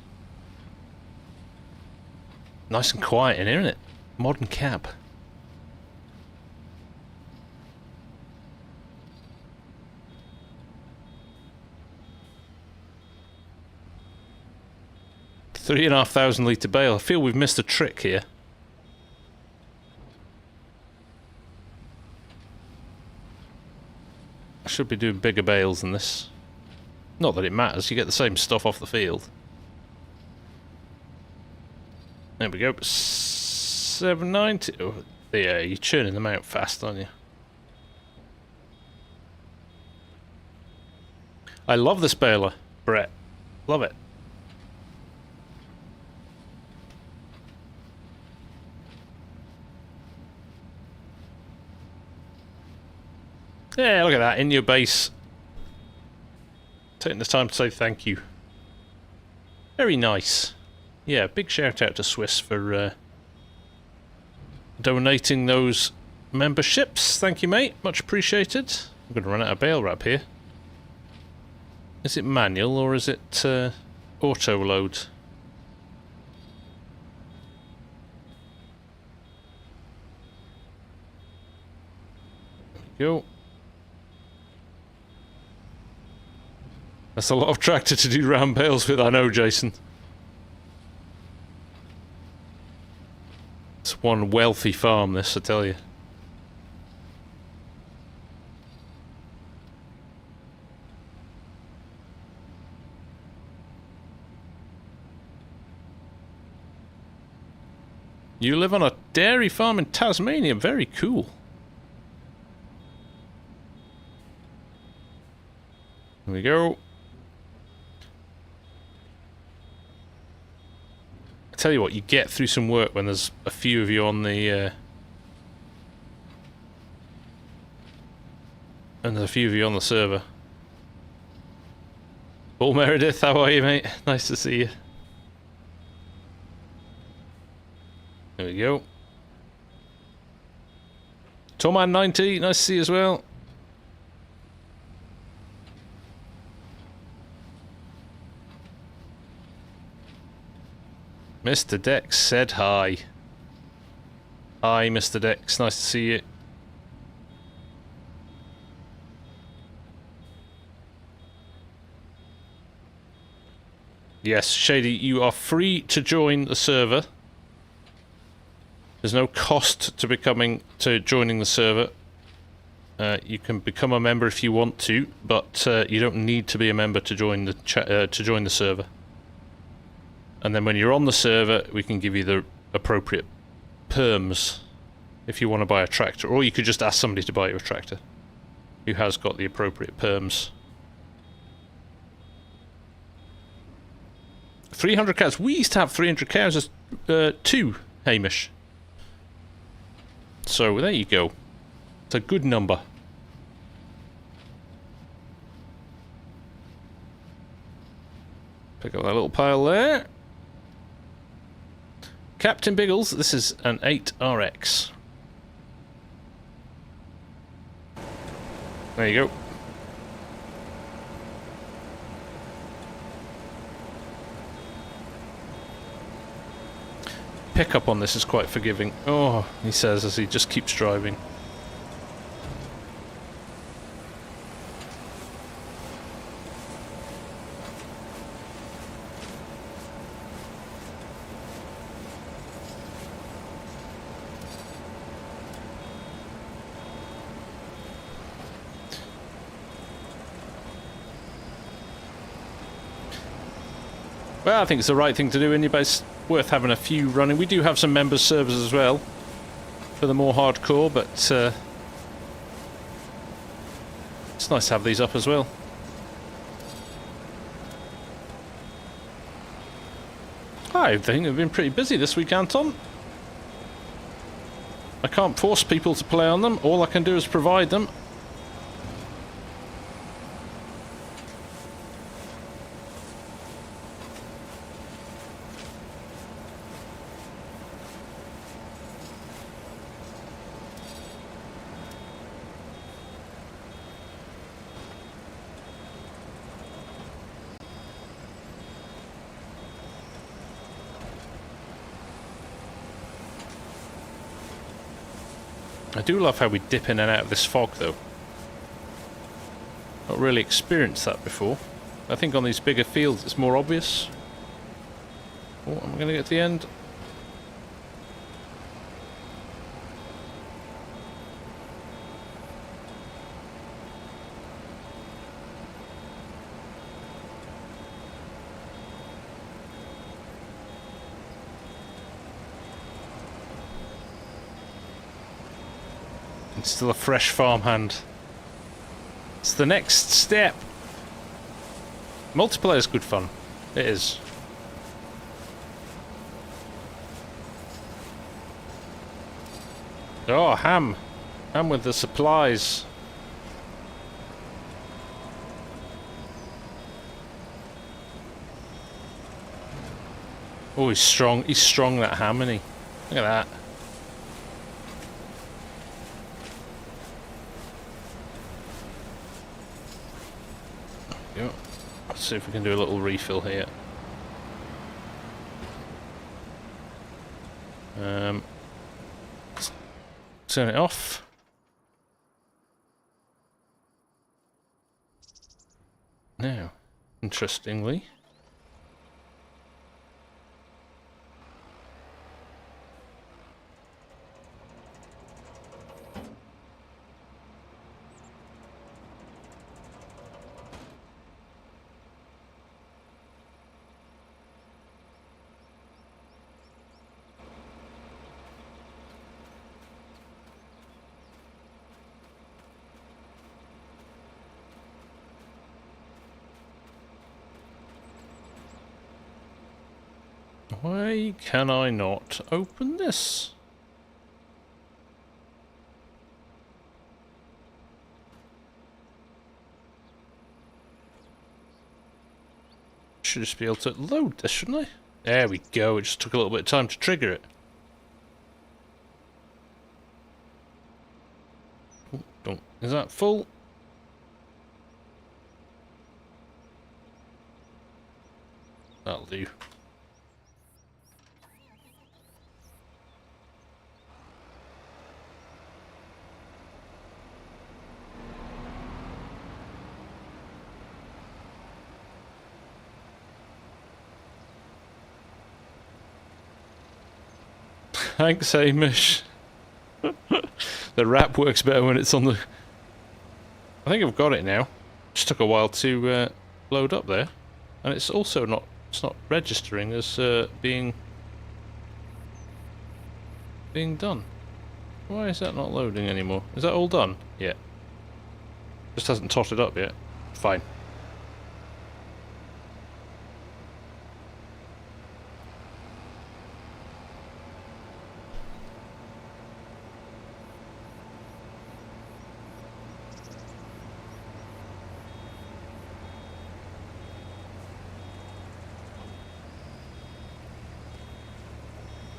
Nice and quiet in here, isn't it? Modern cab. $3,500 litre bale. I feel we've missed a trick here. I should be doing bigger bales than this. Not that it matters, you get the same stuff off the field. There we go. 790. Oh, yeah, you're churning them out fast, aren't you? I love this baler, Brett. Love it. Yeah, look at that, in your base. Taking the time to say thank you. Very nice. Yeah, big shout out to Swiss for donating those memberships. Thank you, mate. Much appreciated. I'm going to run out of bale wrap here. Is it manual or is it auto load? There we go. That's a lot of tractor to do round bales with, I know, Jason. It's one wealthy farm, this, I tell you. You live on a dairy farm in Tasmania, very cool. Here we go. Tell you what, you get through some work when there's a few of you on the and there's a few of you on the server. Paul Meredith, how are you, mate? Nice to see you. There we go. Torman90, nice to see you as well. Mr. Dex said hi. Hi, Mr. Dex. Nice to see you. Yes, Shady, you are free to join the server. There's no cost to joining the server. You can become a member if you want to, but you don't need to be a member to join the server. And then when you're on the server, we can give you the appropriate perms if you want to buy a tractor. Or you could just ask somebody to buy you a tractor who has got the appropriate perms. 300 cows. We used to have 300 cows as 2, Hamish. So there you go. It's a good number. Pick up that little pile there. Captain Biggles, this is an 8RX. There you go. Pickup on this is quite forgiving. Oh, he says as he just keeps driving. Well, I think it's the right thing to do anyway. It's worth having a few running. We do have some members servers as well for the more hardcore, but it's nice to have these up as well. I think they've been pretty busy this week, Anton. I can't force people to play on them. All I can do is provide them. I do love how we dip in and out of this fog, though. Not really experienced that before. I think on these bigger fields it's more obvious. Oh, I'm going to get to the end. It's still a fresh farmhand. It's the next step. Multiplayer is good fun. It is. Oh, Ham. Ham with the supplies. Oh, he's strong. He's strong, that Ham, isn't he? Look at that. Let's see if we can do a little refill here. Turn it off. Now, interestingly, why can I not open this? Should just be able to load this, shouldn't I? There we go, it just took a little bit of time to trigger it. Oh, don't. Is that full? That'll do. Thanks, Hamish. The wrap works better when it's on the... I think I've got it now. Just took a while to load up there. And it's also not... It's not registering as being done. Why is that not loading anymore? Is that all done? Yeah. Just hasn't totted up yet. Fine.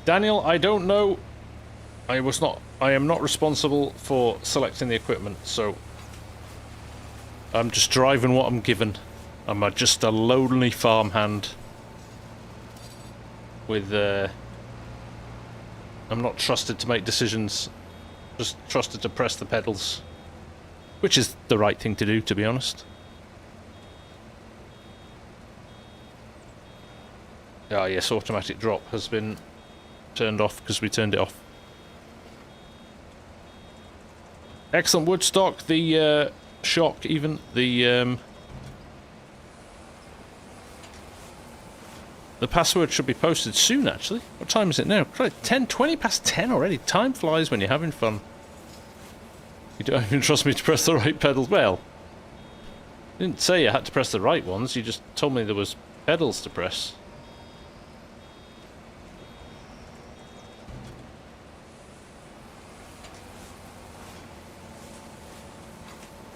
Daniel, I don't know. I am not responsible for selecting the equipment, so I'm just driving what I'm given. I'm just a lonely farmhand with I'm not trusted to make decisions, just trusted to press the pedals, which is the right thing to do, to be honest. Ah, yes, automatic drop has been turned off because we turned it off. Excellent wood stock, the shock, even the password should be posted soon, actually. What time is it now? 20 past 10 already. Time flies when you're having fun. You don't even trust me to press the right pedals. Well, you didn't say you had to press the right ones, you just told me there was pedals to press.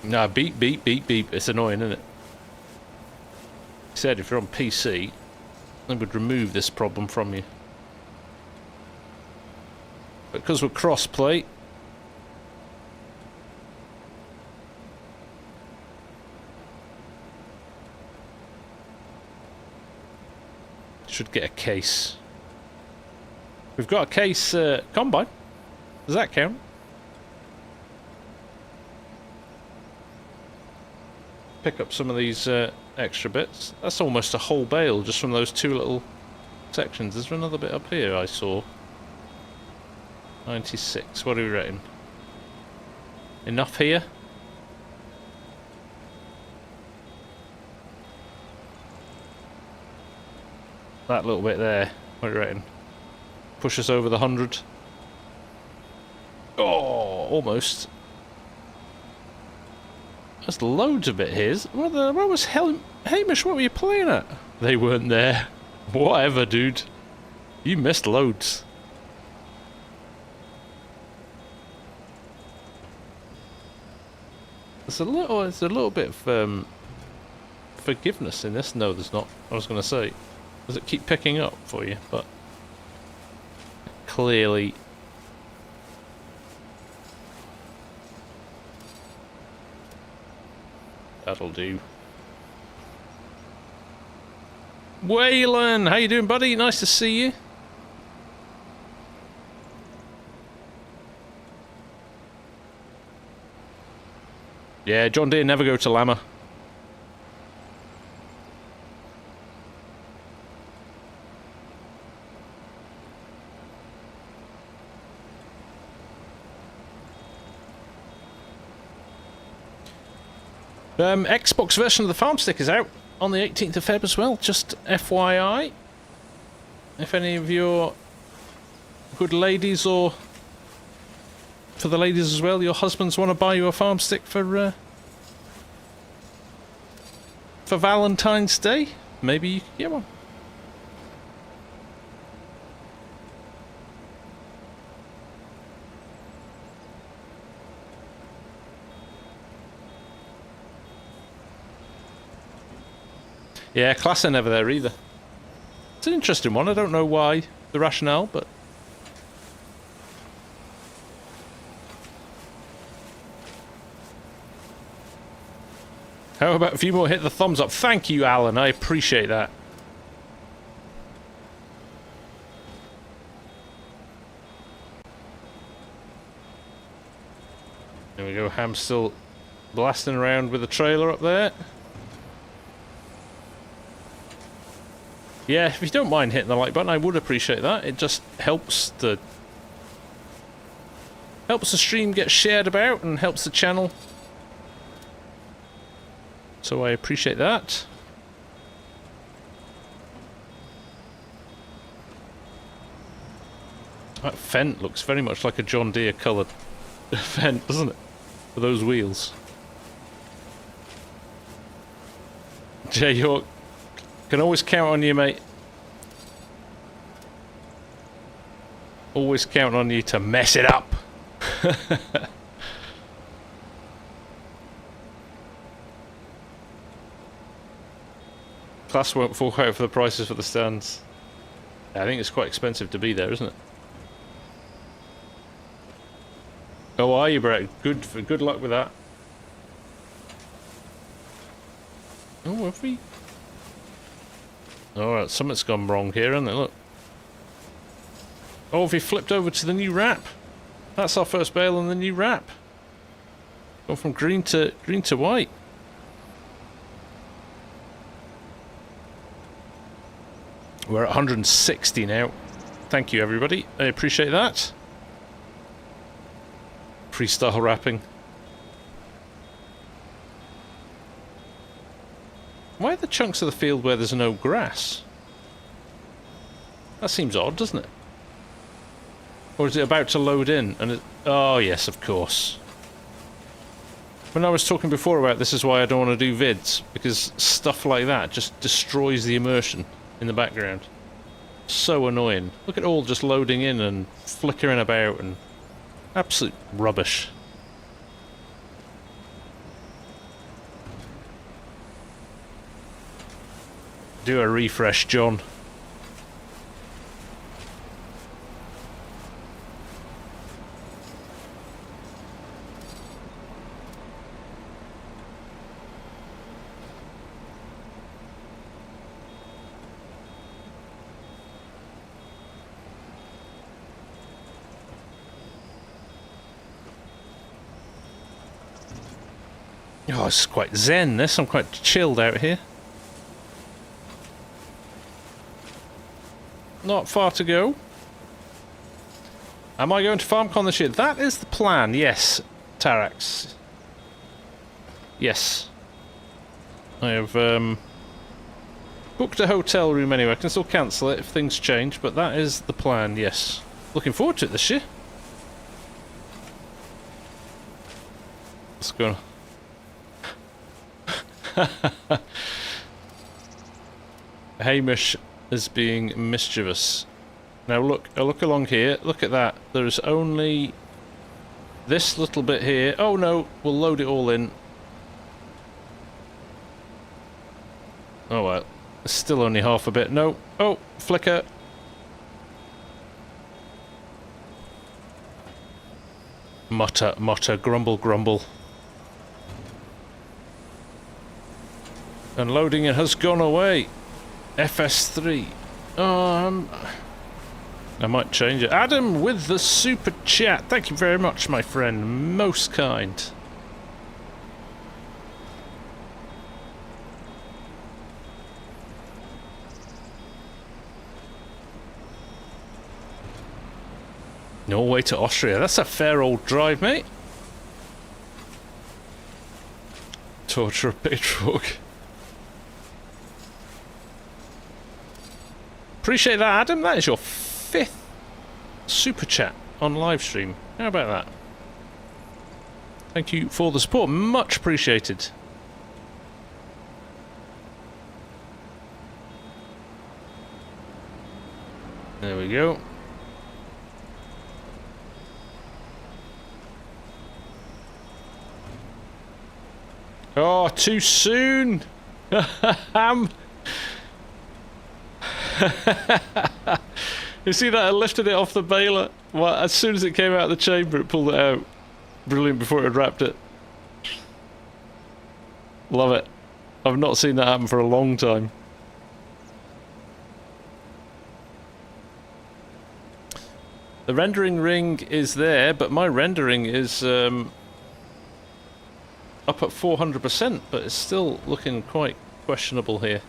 Nah, beep, beep, beep, beep. It's annoying, isn't it? He said if you're on PC, it would remove this problem from you. But because we're cross-play, should get a case. We've got a case combine. Does that count? Pick up some of these extra bits. That's almost a whole bale just from those two little sections. Is there another bit up here I saw? 96. What do we reckon? Enough here? That little bit there. What do you reckon? Push us over the 100. Oh, almost. There's loads of it here. What was Hamish, what were you playing at? They weren't there. Whatever, dude. You missed loads. There's a little bit of forgiveness in this. No, there's not. I was going to say, does it keep picking up for you? But clearly, that'll do. Waylon, how you doing, buddy? Nice to see you. Yeah, John Deere never go to Llama. Xbox version of the Farm Stick is out on the 18th of Feb as well, just FYI. If any of your good ladies, or for the ladies as well, your husbands want to buy you a Farm Stick for Valentine's Day, maybe you could get one. Yeah, class are never there either. It's an interesting one. I don't know why, the rationale, but... How about a few more hit the thumbs up? Thank you, Alan. I appreciate that. There we go. Ham's still blasting around with the trailer up there. Yeah, if you don't mind hitting the like button, I would appreciate that. It just helps the stream get shared about and helps the channel. So I appreciate that. That Fent looks very much like a John Deere coloured Fent, doesn't it? For those wheels. Jay York. Can always count on you, mate. Always count on you to mess it up. Class won't fork out for the prices for the stands. I think it's quite expensive to be there, isn't it? How are you, Brett? Good luck with that. Oh, have we? Alright, something's gone wrong here, hasn't it? Look. Oh, have we flipped over to the new wrap? That's our first bale on the new wrap. Gone from green to white. We're at 160 now. Thank you, everybody. I appreciate that. Freestyle wrapping. Why are the chunks of the field where there's no grass? That seems odd, doesn't it? Or is it about to load in? And it... Oh, yes, of course. When I was talking before about this is why I don't want to do vids, because stuff like that just destroys the immersion in the background. So annoying. Look at all just loading in and flickering about and absolute rubbish. Do a refresh, John. Oh, it's quite zen, this. I'm quite chilled out here. Not far to go. Am I going to FarmCon this year? That is the plan, yes, Tarax. Yes. I have booked a hotel room anyway. I can still cancel it if things change, but that is the plan, yes. Looking forward to it this year. Let's go. Hamish is being mischievous. Now look, I look along here, look at that. There's only this little bit here. Oh no, we'll load it all in. Oh well, it's still only half a bit. No, oh, flicker. Mutter, mutter, grumble, grumble. And loading it has gone away. FS3. Oh, I might change it. Adam with the super chat. Thank you very much, my friend. Most kind. Norway to Austria. That's a fair old drive, mate. Torture a big truck. Appreciate that, Adam. That is your 5th super chat on live stream. How about that? Thank you for the support. Much appreciated. There we go. Oh, too soon. You see that? I lifted it off the baler. Well, as soon as it came out of the chamber, it pulled it out. Brilliant before it had wrapped it. Love it. I've not seen that happen for a long time. The rendering ring is there, but my rendering is up at 400%, but it's still looking quite questionable here.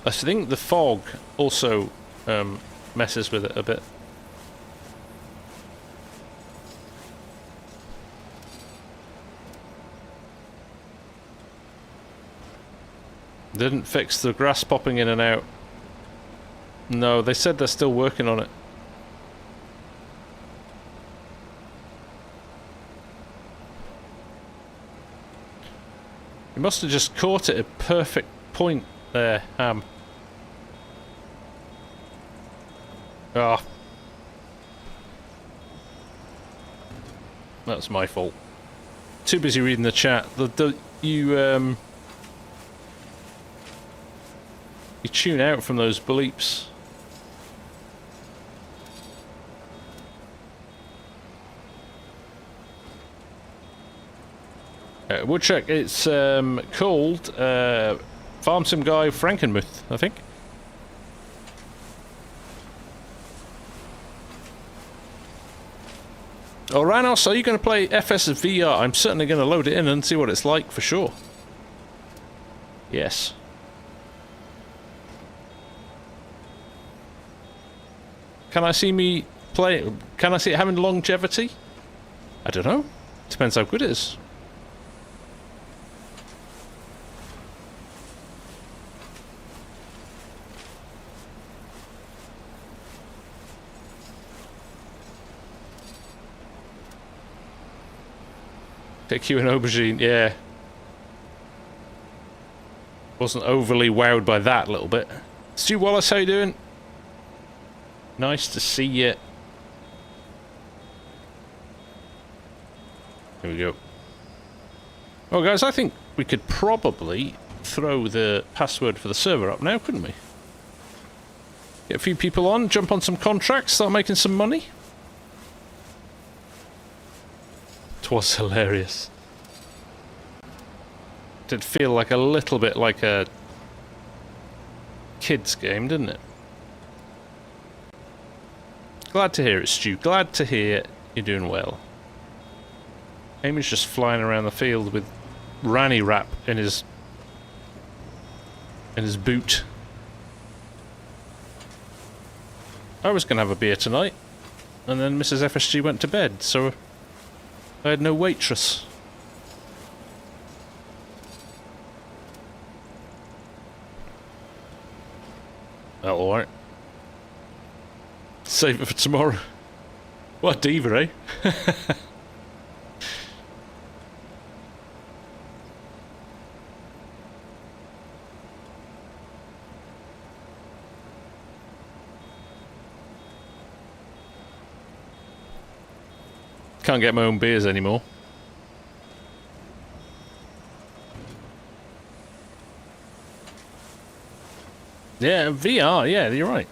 I think the fog also messes with it a bit. Didn't fix the grass popping in and out. No, they said they're still working on it. You must have just caught it at a perfect point there, Ham. Ah. That's my fault. Too busy reading the chat. You tune out from those bleeps. Woodchuck, it's called FARMSIMGUY Frankenmuth, I think. Oh, Ranos, are you going to play FS VR? I'm certainly going to load it in and see what it's like for sure. Yes. Can I see me play? Can I see it having longevity? I don't know. Depends how good it is. Pick you an aubergine, yeah. Wasn't overly wowed by that little bit. Stu Wallace, how you doing? Nice to see you. Here we go. Well, guys, I think we could probably throw the password for the server up now, couldn't we? Get a few people on, jump on some contracts, start making some money. Was hilarious. Did feel like a little bit like a kids game, didn't it? Glad to hear it, Stu. Glad to hear you're doing well. Amy's just flying around the field with Ranny wrap in his boot. I was gonna have a beer tonight, and then Mrs. FSG went to bed, so I had no waitress. That'll alright. Save it for tomorrow. What diva, eh? Can't get my own beers anymore. Yeah, VR, yeah, you're right.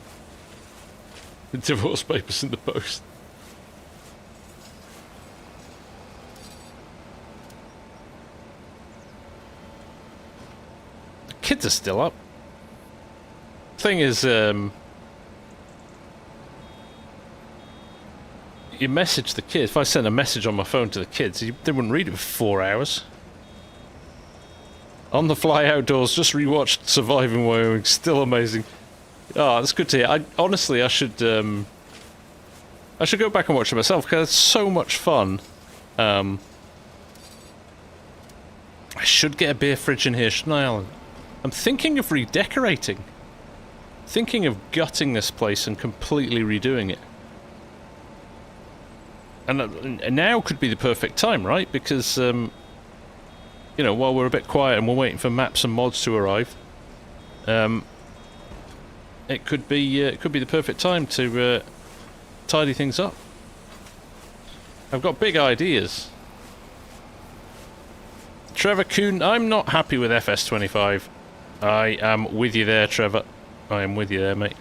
The divorce papers in the post. The kids are still up. Thing is, you message the kids. If I sent a message on my phone to the kids, they wouldn't read it for 4 hours. On the Fly Outdoors, just rewatched Surviving Wyoming, still amazing. Oh, that's good to hear. Honestly, I should go back and watch it myself, because it's so much fun. I should get a beer fridge in here, shouldn't I, Alan? I'm thinking of redecorating. Thinking of gutting this place and completely redoing it. And now could be the perfect time, right? Because, you know, while we're a bit quiet and we're waiting for maps and mods to arrive, it could be the perfect time to tidy things up. I've got big ideas. Trevor Kuhn, I'm not happy with FS25. I am with you there, Trevor. I am with you there, mate.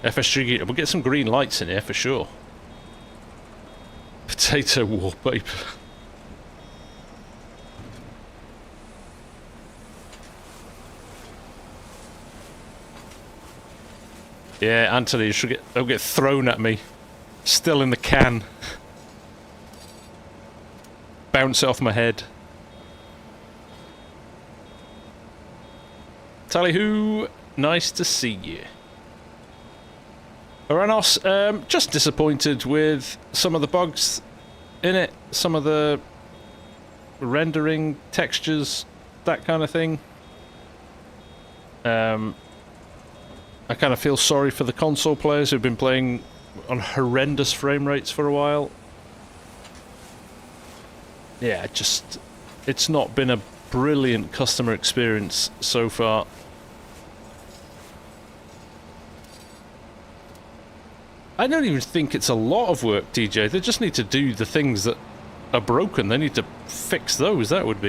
FSG, we'll get some green lights in here for sure. Potato wallpaper. Yeah, Anthony, they'll get thrown at me. Still in the can. Bounce it off my head. Tally-hoo, nice to see you. Aranos, just disappointed with some of the bugs in it, some of the rendering, textures, that kind of thing. I kind of feel sorry for the console players who've been playing on horrendous frame rates for a while. Yeah, it's not been a brilliant customer experience so far. I don't even think it's a lot of work, DJ. They just need to do the things that are broken. They need to fix those. That would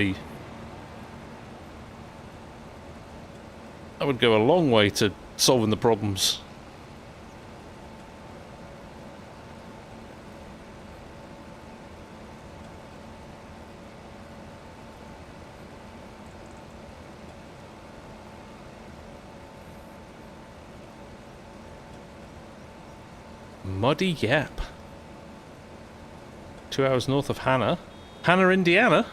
go a long way to solving the problems. Muddy Gap. 2 hours north of Hannah. Hannah, Indiana?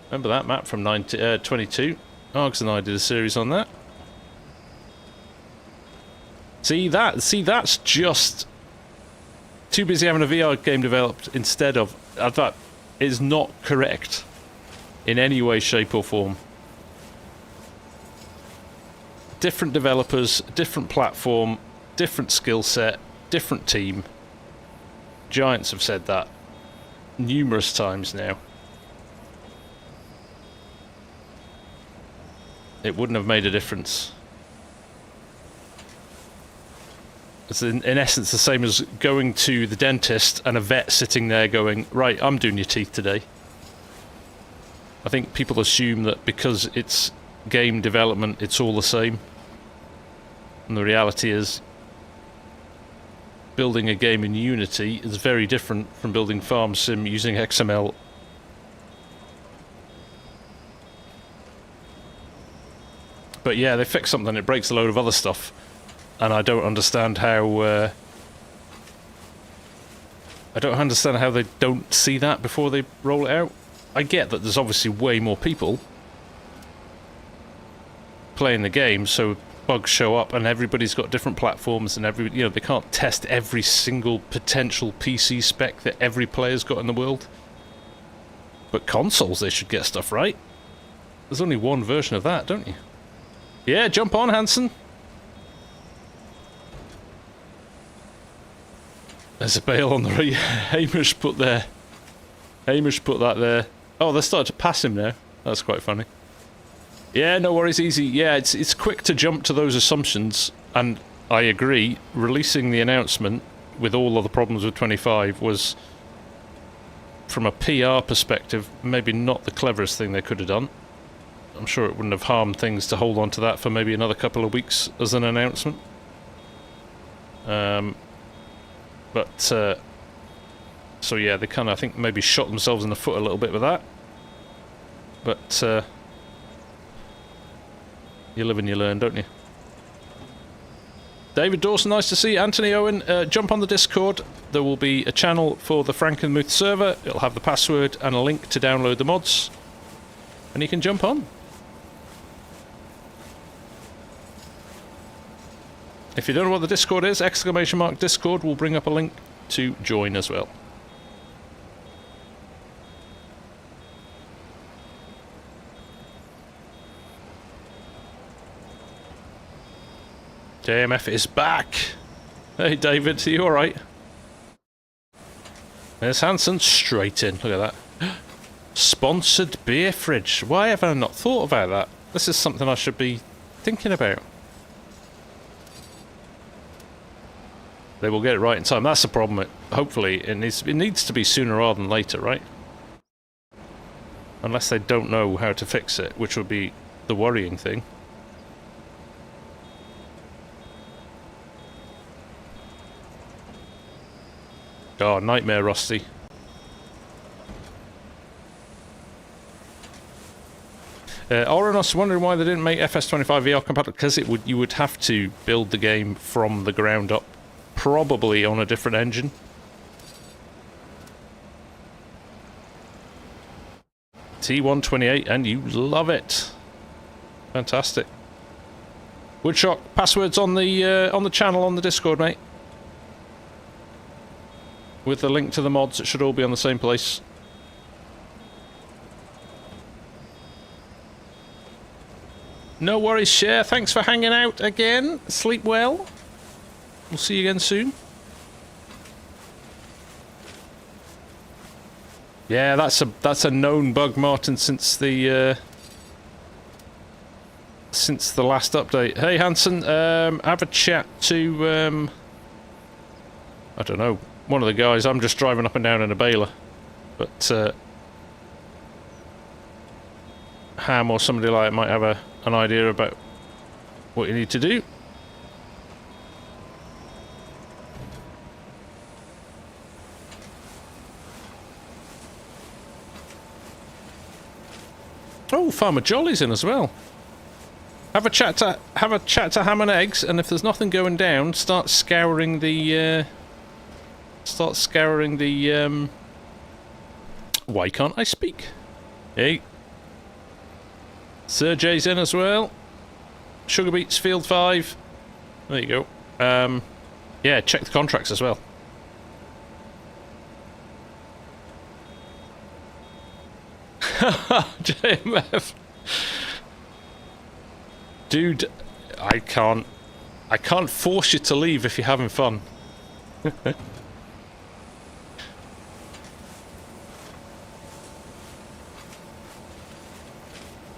Remember that map from 22? Args and I did a series on that. See, that's just too busy having a VR game developed instead of... that is not correct in any way, shape or form. Different developers, different platform, different skill set, different team. Giants have said that numerous times now. It wouldn't have made a difference. It's in essence the same as going to the dentist and a vet sitting there going, right, I'm doing your teeth today. I think people assume that because it's game development, it's all the same. And the reality is, building a game in Unity is very different from building FarmSim using XML. But yeah, they fix something, it breaks a load of other stuff. And I don't understand how... I don't understand how they don't see that before they roll it out. I get that there's obviously way more people playing the game, so bugs show up and everybody's got different platforms and they can't test every single potential PC spec that every player's got in the world. But consoles, they should get stuff right. There's only one version of that, don't you? Yeah, jump on, Hanson. There's a bale on the right. Hamish put that there. Oh, they started to pass him now. That's quite funny. Yeah, no worries, easy. Yeah, it's quick to jump to those assumptions, and I agree. Releasing the announcement with all of the problems with 25 was, from a PR perspective, maybe not the cleverest thing they could have done. I'm sure it wouldn't have harmed things to hold on to that for maybe another couple of weeks as an announcement. So yeah, they kind of, I think, maybe shot themselves in the foot a little bit with that. But you live and you learn, don't you? David Dawson, nice to see you. Anthony Owen, jump on the Discord. There will be a channel for the Frankenmuth server. It'll have the password and a link to download the mods. And you can jump on. If you don't know what the Discord is, !Discord will bring up a link to join as well. JMF is back! Hey David, are you alright? There's Hanson straight in, look at that. Sponsored beer fridge. Why have I not thought about that? This is something I should be thinking about. They will get it right in time. That's the problem. Hopefully, it needs to be sooner rather than later, right? Unless they don't know how to fix it, which would be the worrying thing. Oh, nightmare, Rusty. Oranos wondering why they didn't make FS25 VR compatible, because you would have to build the game from the ground up. Probably on a different engine. T128, and you love it. Fantastic. Woodshot, passwords on the channel on the Discord, mate. With the link to the mods, it should all be on the same place. No worries, Cher. Thanks for hanging out again. Sleep well. We'll see you again soon. Yeah, that's a known bug, Martin, since the last update. Hey, Hanson, have a chat to I don't know, one of the guys. I'm just driving up and down in a baler, but Ham or somebody like it might have an idea about what you need to do. Oh, Farmer Jolly's in as well. Have a chat to Ham and Eggs, and if there's nothing going down, start scouring the. Why can't I speak? Hey. Sir J's in as well. Sugar Beets Field 5. There you go. Yeah, check the contracts as well. JMF. Dude, I can't force you to leave if you're having fun.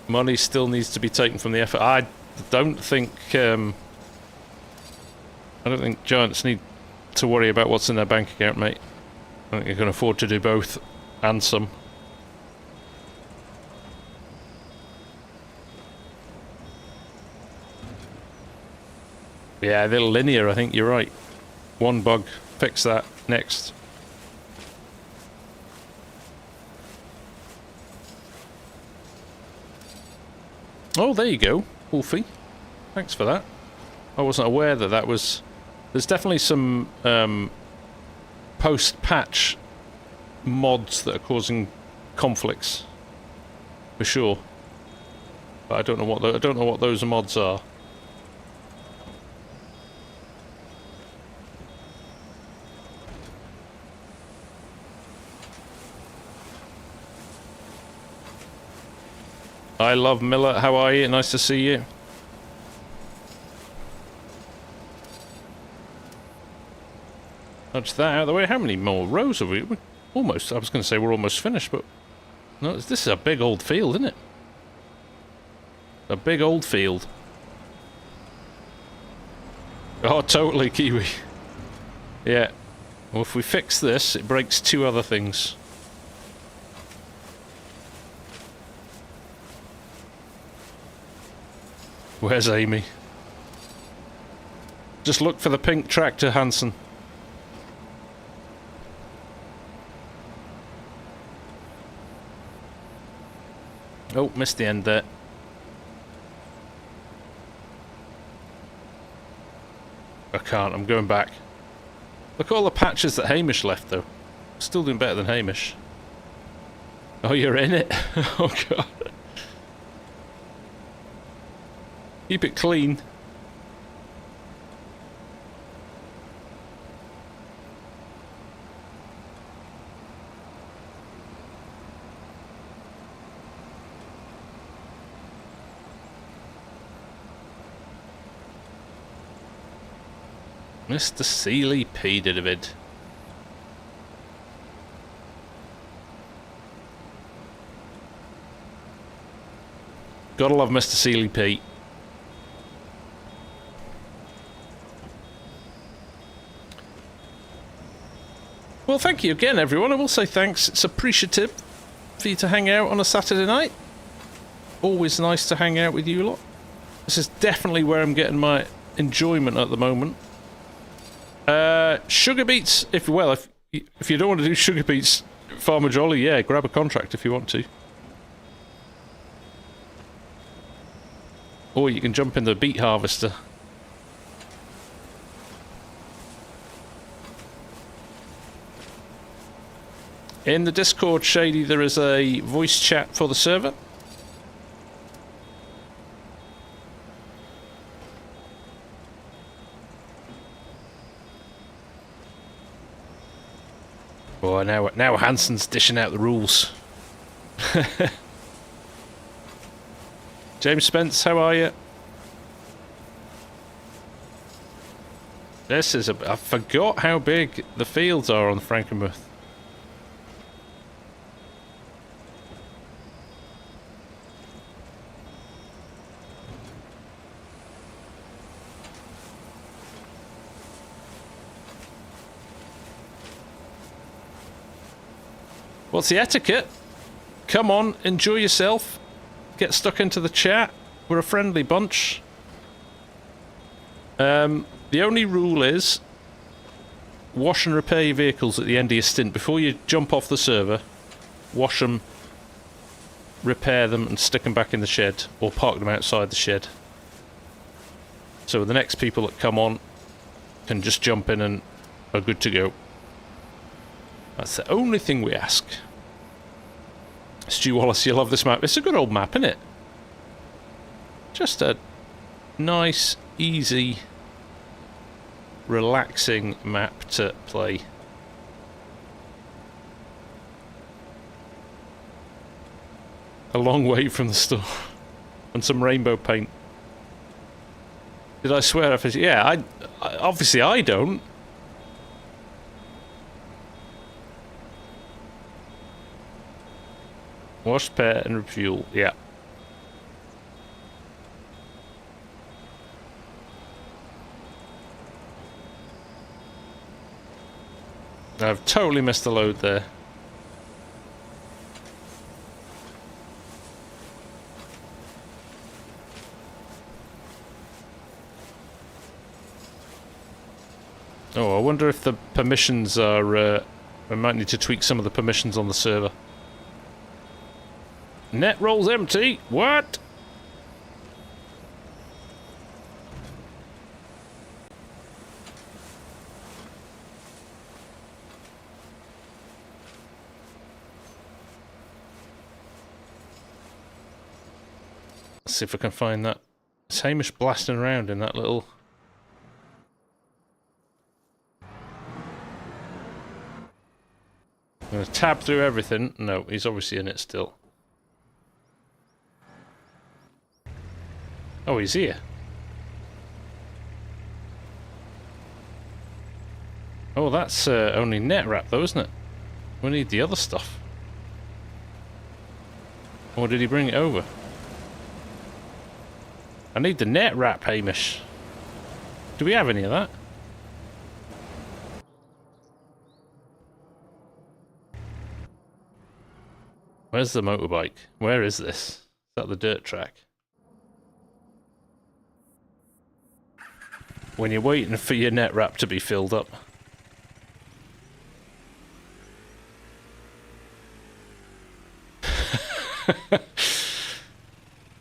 Money still needs to be taken from the effort. I don't think giants need to worry about what's in their bank account, mate. I think you can afford to do both and some. Yeah, a little linear, I think you're right. One bug, fix that. Next. Oh, there you go, Wolfie. Thanks for that. I wasn't aware that that was... There's definitely some post-patch mods that are causing conflicts, for sure. But I don't know what those mods are. I love Miller. How are you? Nice to see you. Nudge that out of the way. How many more rows have we? Almost. I was going to say we're almost finished, but no. This is a big old field, isn't it? A big old field. Oh, totally, Kiwi. Yeah. Well, if we fix this, it breaks two other things. Where's Amy? Just look for the pink tractor, Hanson. Oh, missed the end there. I can't, I'm going back. Look at all the patches that Hamish left, though. Still doing better than Hamish. Oh, you're in it? Oh, God. Keep it clean. Mr. Seeley P. David. Gotta love Mr. Seeley P. Well, thank you again, everyone. I will say thanks. It's appreciative for you to hang out on a Saturday night. Always nice to hang out with you lot. This is definitely where I'm getting my enjoyment at the moment. Sugar beets, if you don't want to do sugar beets, Farmer Jolly, yeah, grab a contract if you want to. Or you can jump in the beet harvester. In the Discord, Shady, there is a voice chat for the server. Boy, now Hanson's dishing out the rules. James Spence, how are you? This is I forgot how big the fields are on Frankenmuth. What's the etiquette? Come on, enjoy yourself. Get stuck into the chat. We're a friendly bunch. The only rule is wash and repair your vehicles at the end of your stint. Before you jump off the server, wash them, repair them and stick them back in the shed, or park them outside the shed. So the next people that come on can just jump in and are good to go. That's the only thing we ask. Stu Wallace, you love this map. It's a good old map, isn't it? Just a nice, easy, relaxing map to play. A long way from the store. And some rainbow paint. Did I swear off? Yeah, I obviously I don't. Wash, repair, and refuel. Yeah. I've totally missed the load there. Oh, I wonder if the permissions are... I might need to tweak some of the permissions on the server. Net roll's empty. What? Let's see if I can find that. It's Hamish blasting around in that little... I'm going to tab through everything. No, he's obviously in it still. Oh, he's here. Oh, that's only net wrap though, isn't it? We need the other stuff. Or did he bring it over? I need the net wrap, Hamish. Do we have any of that? Where's the motorbike? Where is this? Is that the dirt track? When you're waiting for your net wrap to be filled up.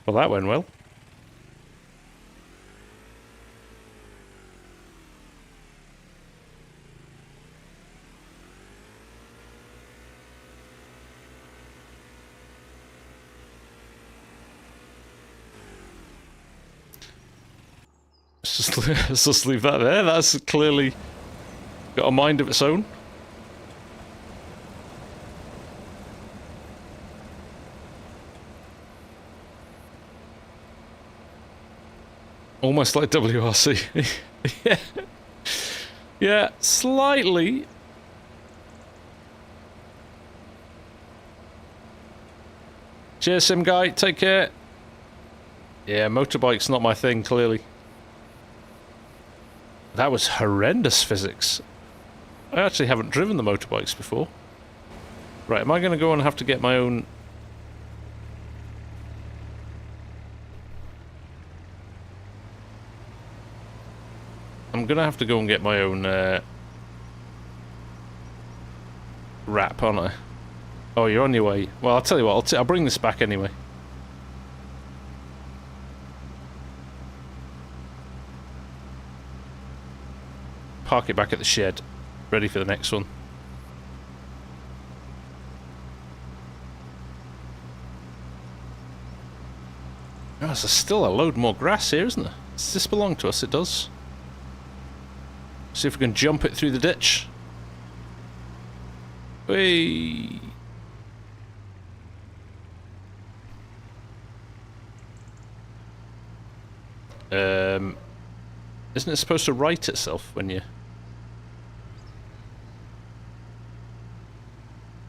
Well, that went well. Let's just leave that there. That's clearly got a mind of its own. Almost like WRC. Yeah. Yeah, slightly. Cheers, Sim Guy. Take care. Yeah, motorbike's not my thing, clearly. That was horrendous physics. I actually haven't driven the motorbikes before. Right, am I going to go and have to get my own... I'm going to have to go and get my own wrap, aren't I? Oh, you're on your way. Well, I'll tell you what, I'll bring this back anyway. Park it back at the shed, ready for the next one. Oh, there's still a load more grass here, isn't there? Does this belong to us? It does. See if we can jump it through the ditch. Whee! Isn't it supposed to right itself when you...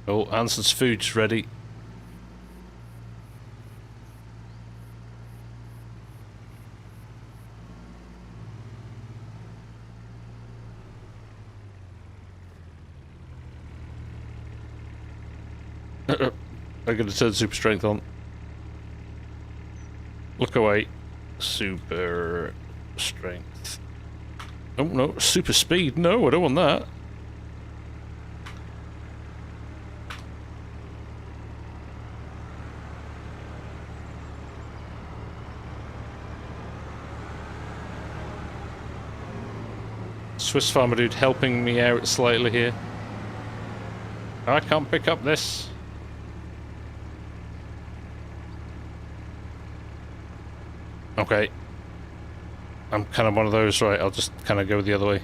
Oh, Anson's food's ready. I'm going to turn super strength on. Look away. Super strength. Oh no, super speed. No, I don't want that. Swiss farmer dude helping me out slightly here. I can't pick up this. Okay. I'm kind of one of those, right, I'll just kind of go the other way.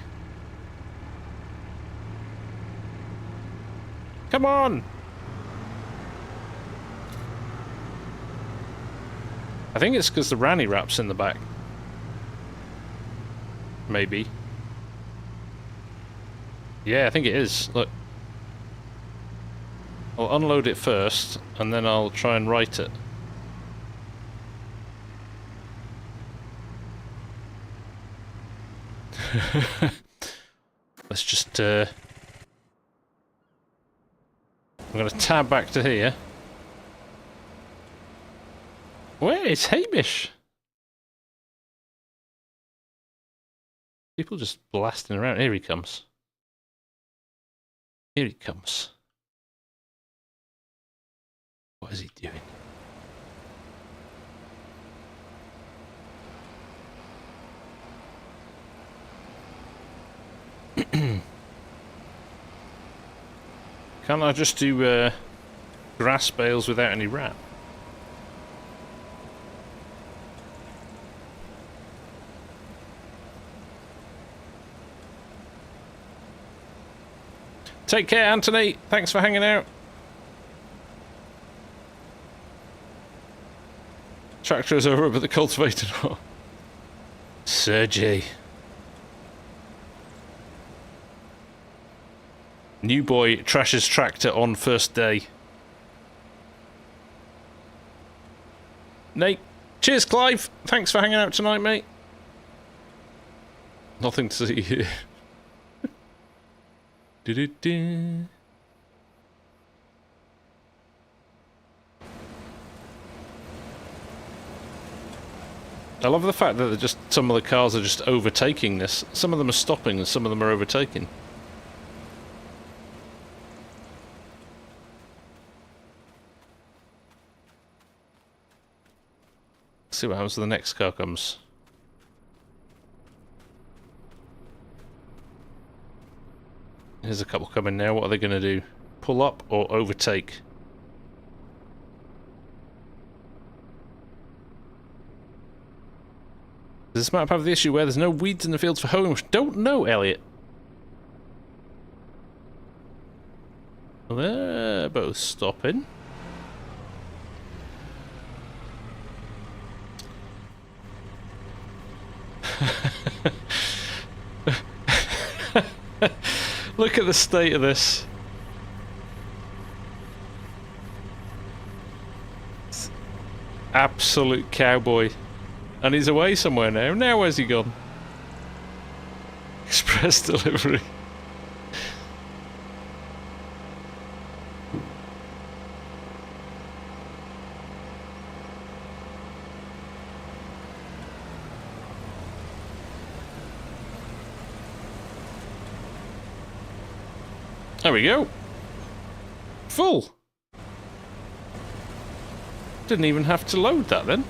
Come on! I think it's because the Ranny wrap's in the back. Maybe. Yeah, I think it is. Look. I'll unload it first, and then I'll try and right it. Let's just, I'm gonna tab back to here. Where is Hamish? People just blasting around. Here he comes. Here he comes. What is he doing? Can't I just do grass bales without any wrap? Take care, Anthony. Thanks for hanging out. Tractor is over, but the cultivator not. Sergey. New boy trashes tractor on first day. Nate. Cheers, Clive. Thanks for hanging out tonight, mate. Nothing to see here. Do-do-do. I love the fact that they're just, some of the cars are just overtaking this. Some of them are stopping and some of them are overtaking. Let's see what happens when the next car comes. Here's a couple coming now. What are they going to do? Pull up or overtake? Does this map have the issue where there's no weeds in the fields for hoeing? Don't know, Elliot. Well, they're both stopping. Look at the state of this. It's absolute cowboy. And he's away somewhere now. Now where's he gone? Express delivery. There we go. Full. Didn't even have to load that then.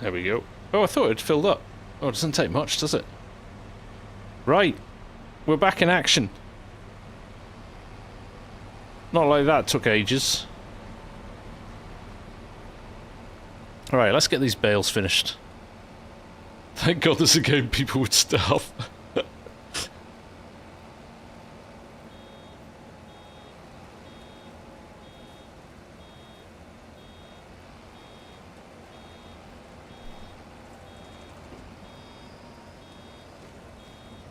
There we go. Oh, I thought it filled up. Oh, it doesn't take much, does it? Right. We're back in action. Not like that took ages. Alright, let's get these bales finished. Thank God there's a game people would starve.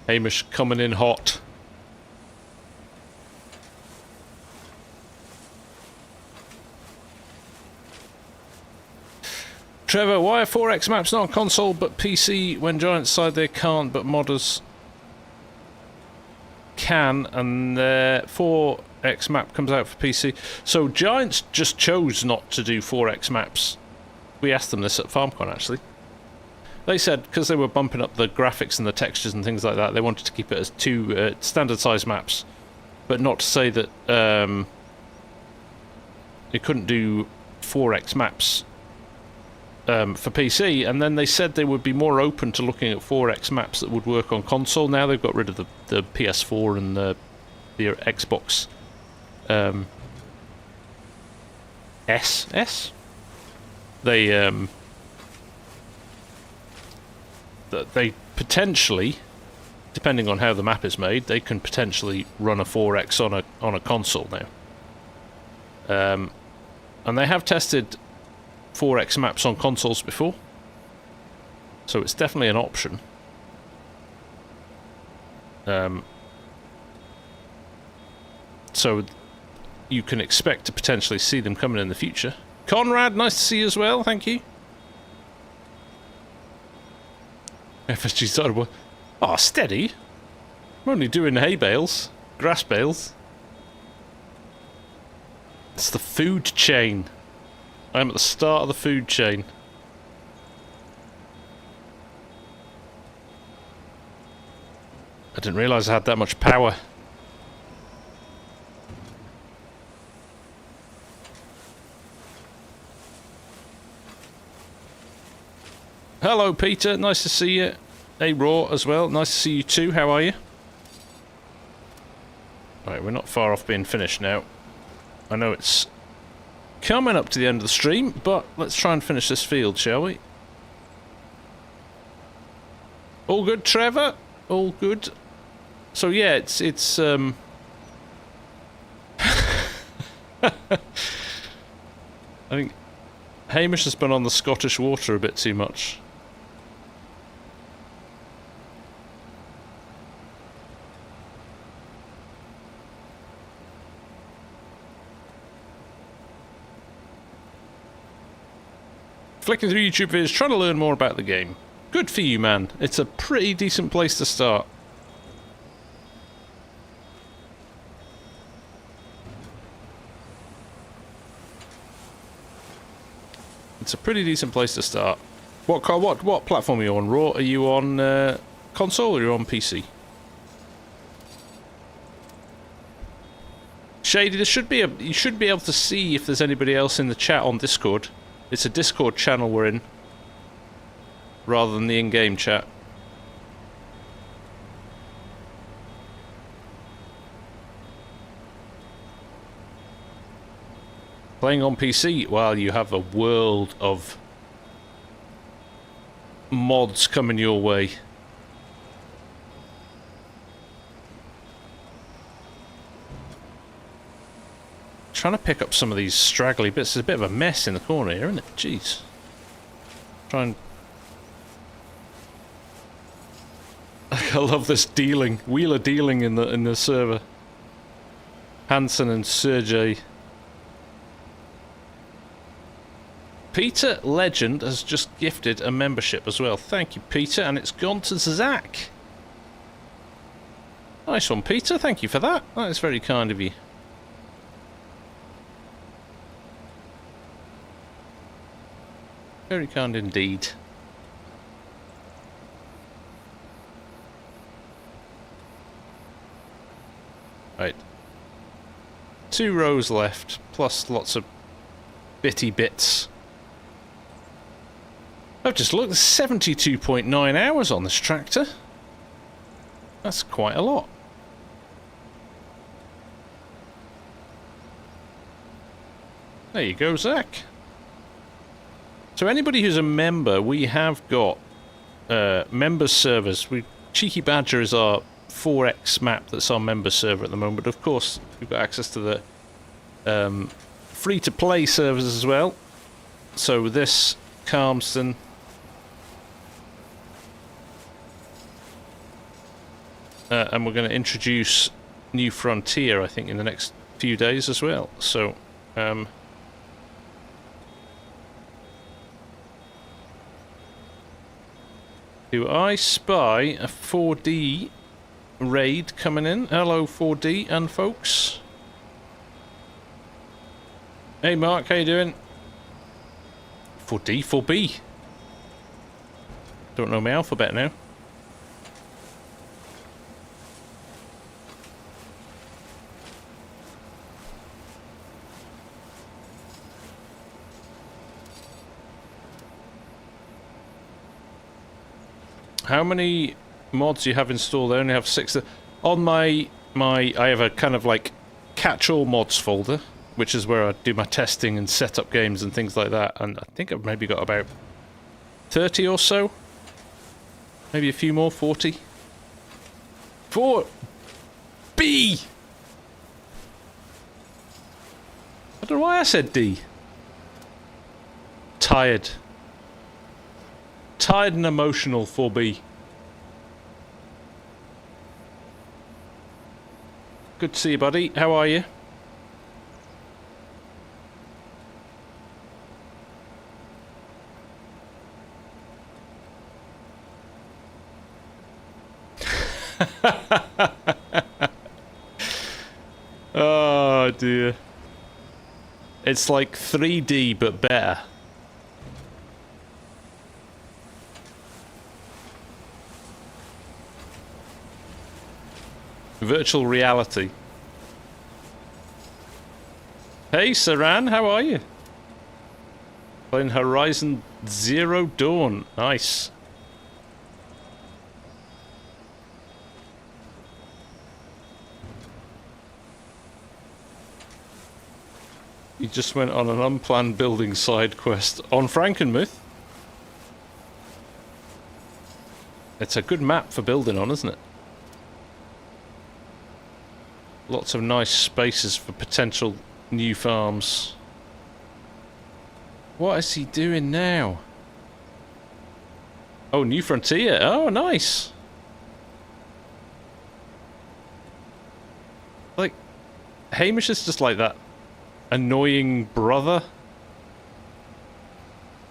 Hamish coming in hot. Trevor, why are 4X maps not on console but PC when Giants side they can't but modders can, and the 4X map comes out for PC? So Giants just chose not to do 4X maps. We asked them this at FarmCon actually. They said because they were bumping up the graphics and the textures and things like that, they wanted to keep it as two standard size maps, but not to say that It couldn't do 4x maps for PC, and then they said they would be more open to looking at 4x maps that would work on console. Now they've got rid of the PS4 and the Xbox S. They potentially, depending on how the map is made, they can potentially run a 4x on a console now. And they have tested 4x maps on consoles before, so it's definitely an option. So you can expect to potentially see them coming in the future. Conrad, nice to see you as well, thank you. FSG started. Oh, steady. I'm only doing hay bales, grass bales. It's the food chain. I'm at the start of the food chain. I didn't realise I had that much power. Hello, Peter. Nice to see you. Hey, Raw as well. Nice to see you too. How are you? Right, we're not far off being finished now. I know it's coming up to the end of the stream, but let's try and finish this field, shall we? All good, Trevor? All good. So yeah, it's I think Hamish has been on the Scottish water a bit too much. Flicking through YouTube videos, trying to learn more about the game. Good for you, man. It's a pretty decent place to start. It's a pretty decent place to start. What platform are you on? Raw? Are you on console or are you on PC? Shady, you should be able to see if there's anybody else in the chat on Discord. It's a Discord channel we're in, rather than the in-game chat. Playing on PC, well, you have a world of mods coming your way. Trying to pick up some of these straggly bits. There's a bit of a mess in the corner here, isn't it? Jeez. Try and... I love this dealing. Wheeler dealing in the server. Hansen and Sergey. Peter Legend has just gifted a membership as well. Thank you, Peter, and it's gone to Zach. Nice one, Peter. Thank you for that. That is very kind of you. Very kind indeed. Right. 2 rows left, plus lots of bitty bits. I've just looked, 72.9 hours on this tractor. That's quite a lot. There you go, Zach. So anybody who's a member, we have got members servers. Cheeky Badger is our 4x map that's our member server at the moment. Of course, we've got access to the free-to-play servers as well. So this, Calmston, and we're going to introduce New Frontier, I think, in the next few days as well. So, do I spy a 4D raid coming in? Hello, 4D and folks. Hey, Mark, how you doing? 4D, 4B. Don't know my alphabet now. How many mods do you have installed? I only have 6. On my I have a kind of like catch-all mods folder, which is where I do my testing and set up games and things like that. And I think I've maybe got about 30 or so. Maybe a few more, 40. 4B! I don't know why I said D. Tired. Tired and emotional, 4B. Good to see you, buddy. How are you? Oh dear. It's like 3D but better. Virtual reality. Hey Saran, how are you? Playing Horizon Zero Dawn. Nice. You just went on an unplanned building side quest on Frankenmuth. It's a good map for building on, isn't it? Lots of nice spaces for potential new farms. What is he doing now? Oh, New Frontier. Oh, nice. Like, Hamish is just like that annoying brother.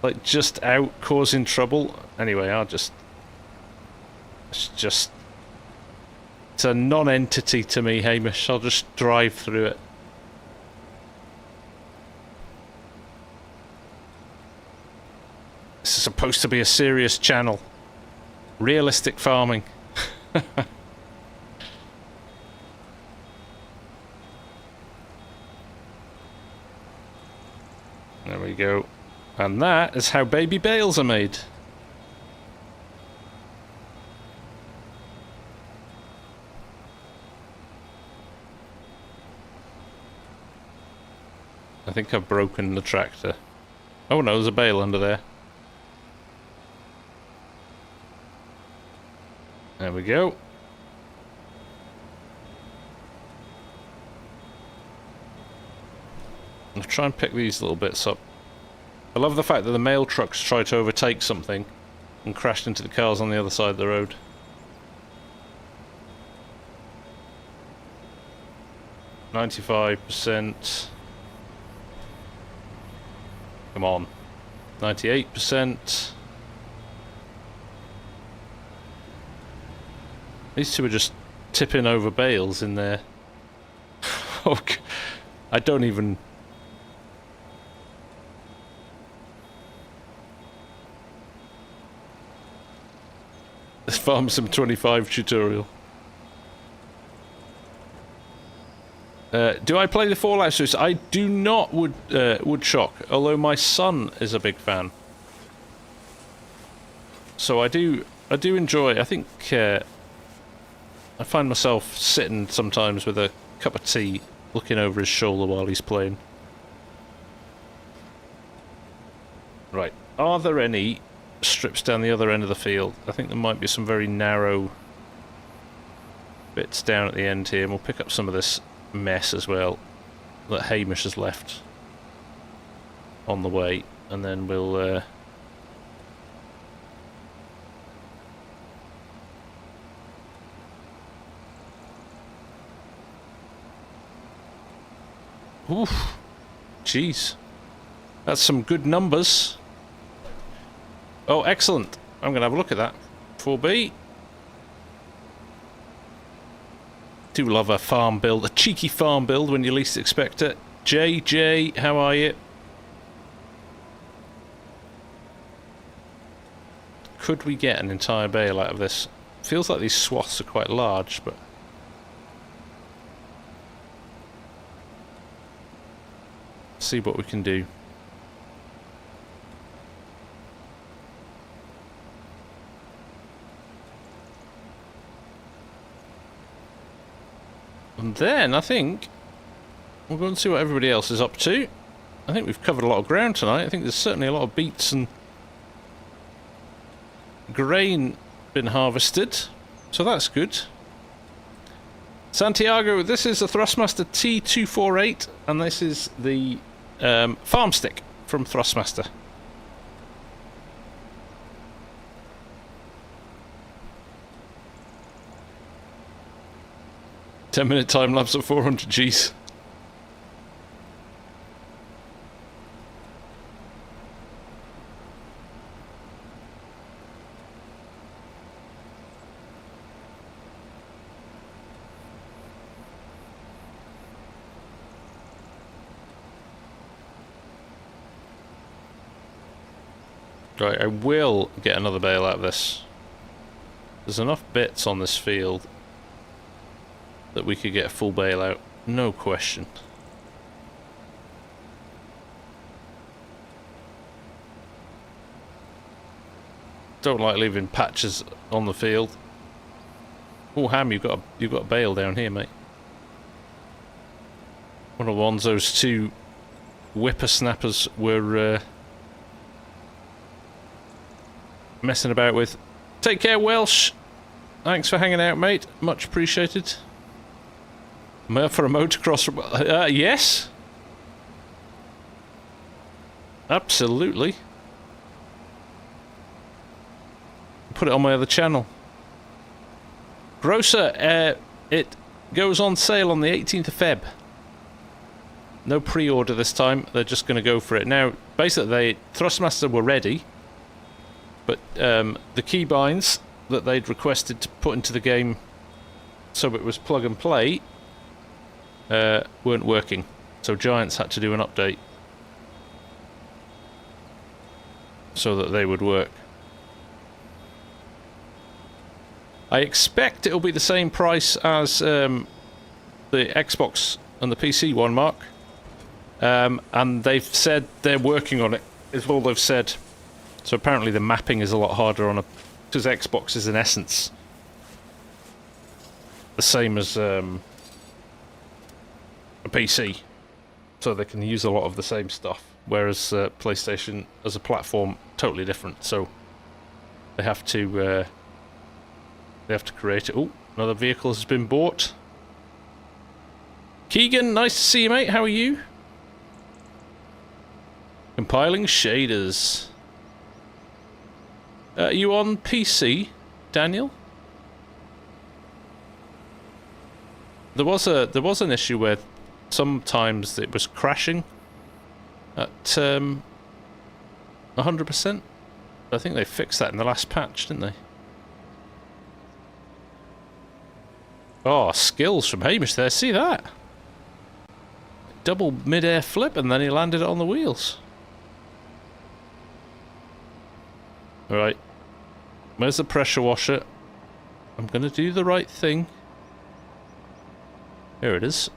Like, just out causing trouble. Anyway, it's a non-entity to me, Hamish. I'll just drive through it. This is supposed to be a serious channel. Realistic farming. There we go. And that is how baby bales are made. I think I've broken the tractor. Oh no, there's a bale under there. There we go. I'll try and pick these little bits up. I love the fact that the mail trucks tried to overtake something and crashed into the cars on the other side of the road. %. Come on. 98%. These two are just tipping over bales in there. Oh, I don't even... This FarmSim 25 tutorial. Do I play the Fallout series? I do not, Woodshock, although my son is a big fan. So I do enjoy. I think I find myself sitting sometimes with a cup of tea, looking over his shoulder while he's playing. Right, are there any strips down the other end of the field? I think there might be some very narrow bits down at the end here, and we'll pick up some of this mess as well that Hamish has left on the way, and then we'll oof, jeez, that's some good numbers. Oh, excellent. I'm gonna have a look at that. 4B. Do love a farm build, a cheeky farm build when you least expect it. JJ, how are you? Could we get an entire bale out of this? Feels like these swaths are quite large, but... see what we can do. And then I think we'll go and see what everybody else is up to. I think we've covered a lot of ground tonight. I think there's certainly a lot of beets and grain been harvested, so that's good. Santiago, this is the Thrustmaster T248, and this is the farm stick from Thrustmaster. "10-minute time lapse at 400 Gs. Right, I will get another bale out of this. There's enough bits on this field that we could get a full bale out, no question. Don't like leaving patches on the field. Oh, Ham, you've got a bale down here, mate. One of the ones those two whippersnappers were messing about with. Take care, Welsh. Thanks for hanging out, mate. Much appreciated. For a motocross, yes. Absolutely. Put it on my other channel. Grocer, it goes on sale on the 18th of Feb. No pre-order this time. They're just going to go for it. Now, basically, Thrustmaster were ready, but the keybinds that they'd requested to put into the game so it was plug and play weren't working. So Giants had to do an update so that they would work. I expect it'll be the same price as the Xbox and the PC one, Mark. And they've said they're working on it, is all they've said. So apparently the mapping is a lot harder on a... because Xbox is in essence the same as a PC. So they can use a lot of the same stuff. Whereas PlayStation as a platform, totally different. So they have to create it. Oh, another vehicle has been bought. Keegan, nice to see you, mate. How are you? Compiling shaders. Are you on PC, Daniel? There was an issue where sometimes it was crashing at 100%. I think they fixed that in the last patch, didn't they? Oh, skills from Hamish there. See that? Double mid-air flip and then he landed it on the wheels. Alright. Where's the pressure washer? I'm going to do the right thing. Here it is.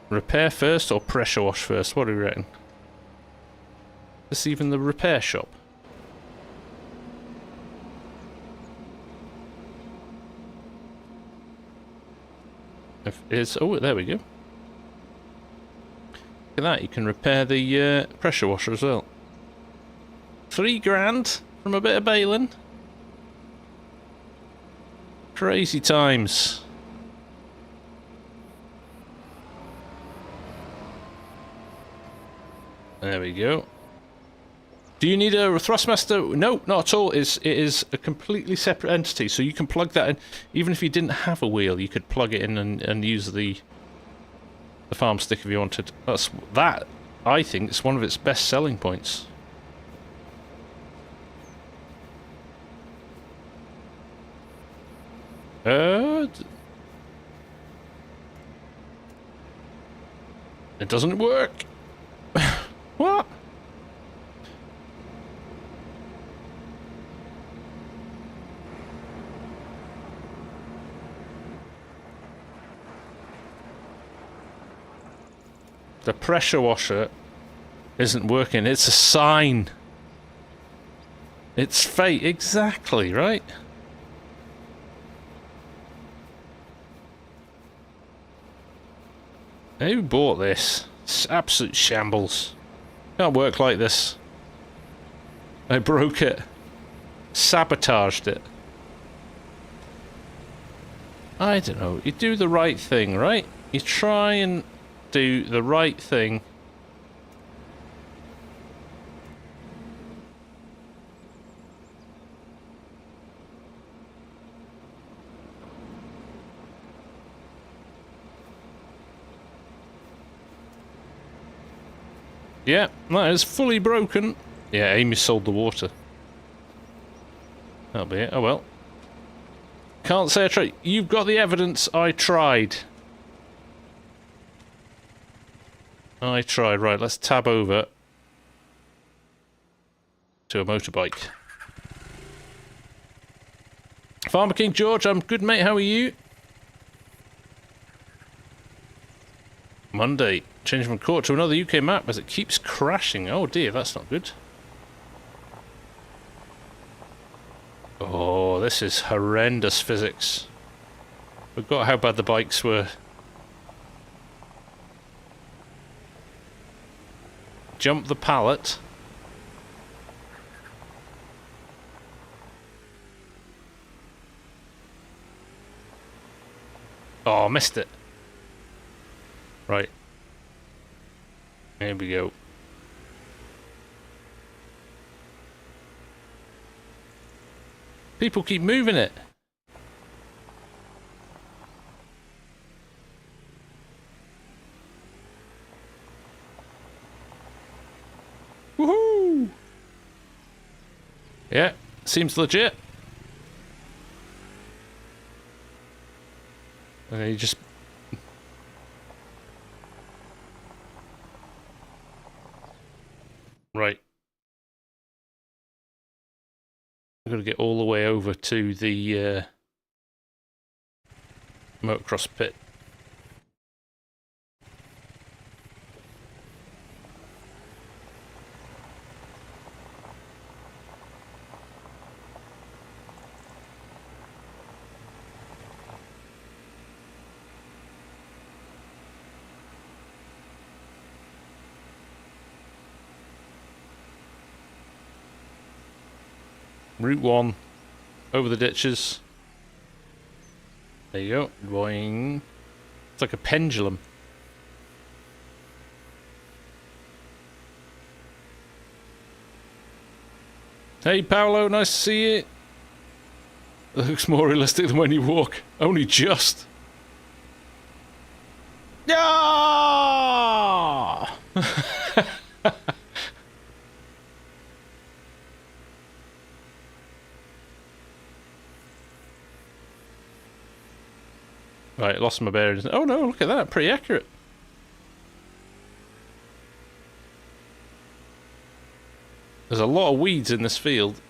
Repair first or pressure wash first? What do you reckon? Is this even the repair shop? If it is, oh, there we go. Look at that, you can repair the pressure washer as well. $3 from a bit of baling. Crazy times. There we go. Do you need a Thrustmaster? No, not at all. It is a completely separate entity, so you can plug that in. Even if you didn't have a wheel, you could plug it in and use the farm stick if you wanted. That, I think, is one of its best selling points. It doesn't work. What? The pressure washer isn't working. It's a sign. It's fate, exactly, right? Who bought this? It's absolute shambles. Can't work like this. I broke it. Sabotaged it. I don't know. You do the right thing, right? You try and do the right thing. Yeah, that is fully broken. Yeah, Amy sold the water. That'll be it. Oh well. Can't say I tried. You've got the evidence. I tried. I tried. Right, let's tab over to a motorbike. Farmer King George, I'm good, mate. How are you? Monday. Changing from court to another UK map as it keeps crashing. Oh dear, that's not good. Oh, this is horrendous physics. Forgot how bad the bikes were. Jump the pallet. Oh, missed it. Right. There we go. People keep moving it. Woohoo! Yeah, seems legit. Okay, you just... Right. I've got to get all the way over to the motocross pit. Route 1, over the ditches. There you go. Boing. It's like a pendulum. Hey Paolo, nice to see you. It looks more realistic than when you walk. Only just. Ah! Right, lost my bearings. Oh no, look at that, pretty accurate. There's a lot of weeds in this field.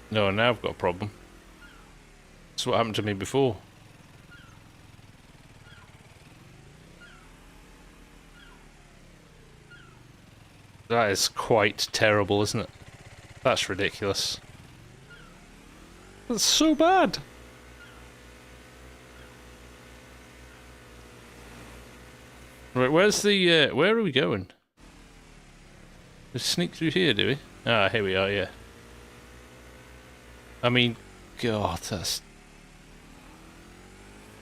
No, now I've got a problem. That's what happened to me before. That is quite terrible, isn't it? That's ridiculous. That's so bad. Right, where's the, where are we going? We sneak through here, do we? Ah, here we are, yeah. I mean, God, that's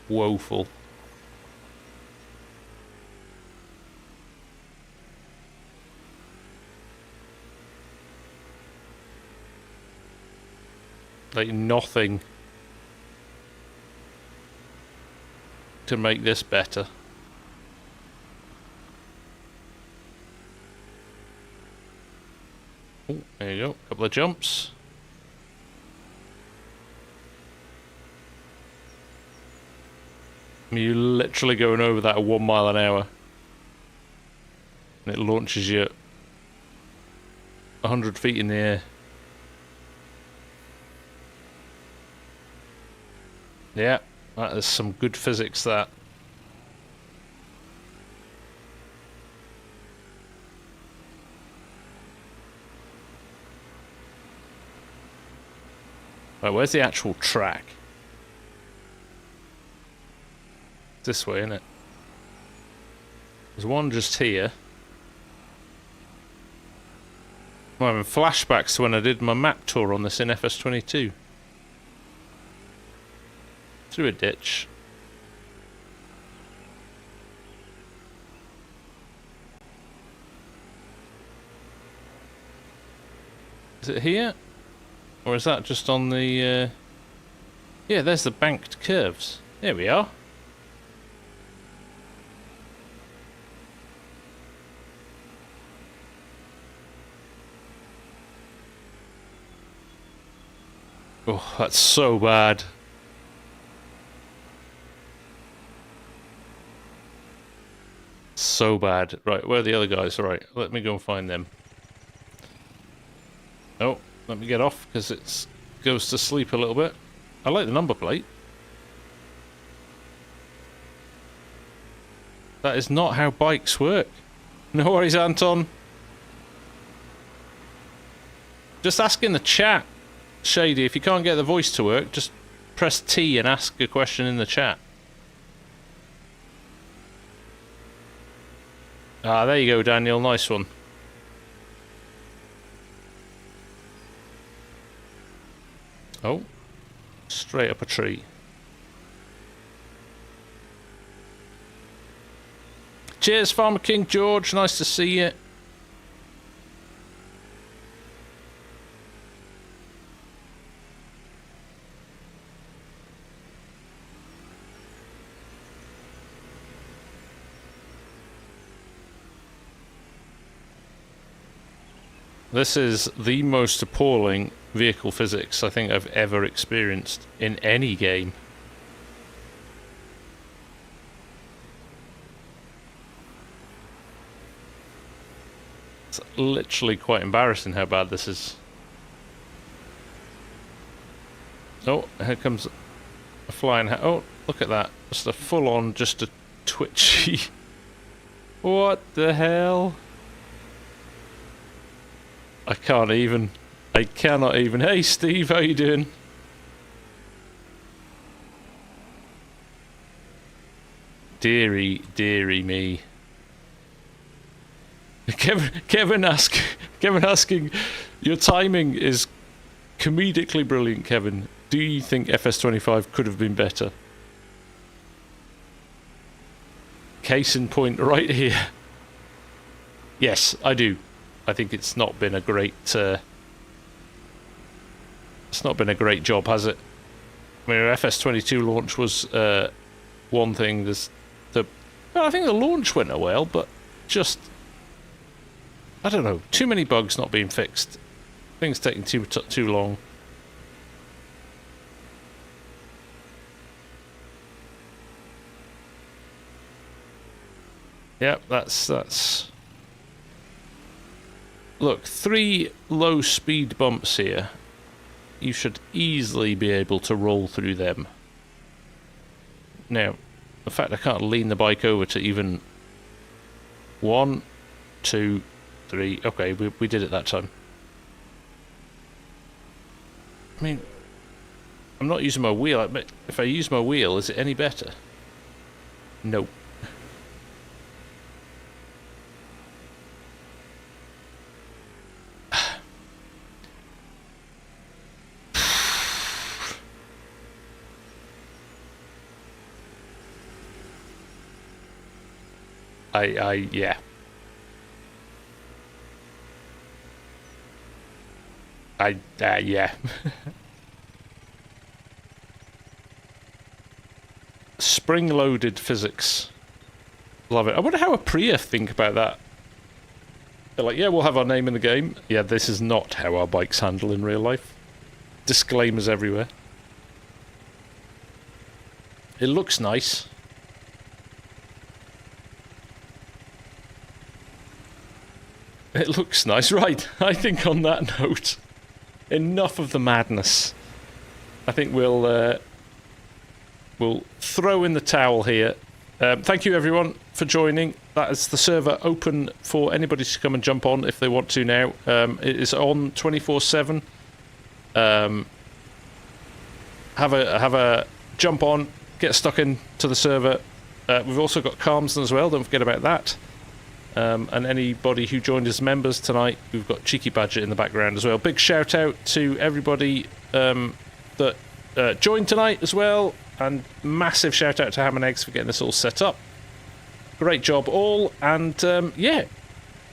woeful. Like nothing to make this better. Oh, there you go, couple of jumps. You're literally going over that at 1 mile an hour. And it launches you 100 feet in the air. Yeah, that is some good physics, that. Right, where's the actual track? This way, isn't it? There's one just here. I'm having flashbacks to when I did my map tour on this in FS22. Through a ditch. Is it here? Or is that just on the... Yeah, there's the banked curves. There we are. Oh, that's so bad. So bad. Right, where are the other guys? Right, let me go and find them. Oh, let me get off because it goes to sleep a little bit. I like the number plate. That is not how bikes work. No worries, Anton. Just ask in the chat, Shady. If you can't get the voice to work, just press T and ask a question in the chat. Ah, there you go, Daniel. Nice one. Oh, straight up a tree. Cheers, Farmer King George. Nice to see you. This is the most appalling vehicle physics I think I've ever experienced in any game. It's literally quite embarrassing how bad this is. Oh, here comes a flying hat. Oh, look at that. Just a full-on, just a twitchy... What the hell? I can't even. I cannot even. Hey Steve, how you doing? Deary, deary me. Kevin asking, your timing is comedically brilliant, Kevin. Do you think FS25 could have been better? Case in point right here. Yes, I do. I think it's not been a great job, has it? I mean, FS22 launch was one thing. I think the launch went well, but just I don't know. Too many bugs not being fixed. Things taking too long. Yep, that's. Look, 3 low speed bumps here. You should easily be able to roll through them. Now, the fact I can't lean the bike over to even 1, 2, 3. Okay, we did it that time. I mean, I'm not using my wheel. If I use my wheel, is it any better? No. Yeah. Yeah. Spring-loaded physics. Love it. I wonder how Apriya think about that. They're like, yeah, we'll have our name in the game. Yeah, this is not how our bikes handle in real life. Disclaimers everywhere. It looks nice. It looks nice. Right, I think on that note, enough of the madness. I think we'll throw in the towel here. Thank you everyone for joining. That is the server open for anybody to come and jump on if they want to now. It is on 24/7. Have a jump on, get stuck into the server. We've also got Carmson as well, don't forget about that. And anybody who joined as members tonight, we've got Cheeky Badger in the background as well. Big shout out to everybody that joined tonight as well, and massive shout out to Ham and Eggs for getting this all set up. Great job all, and yeah,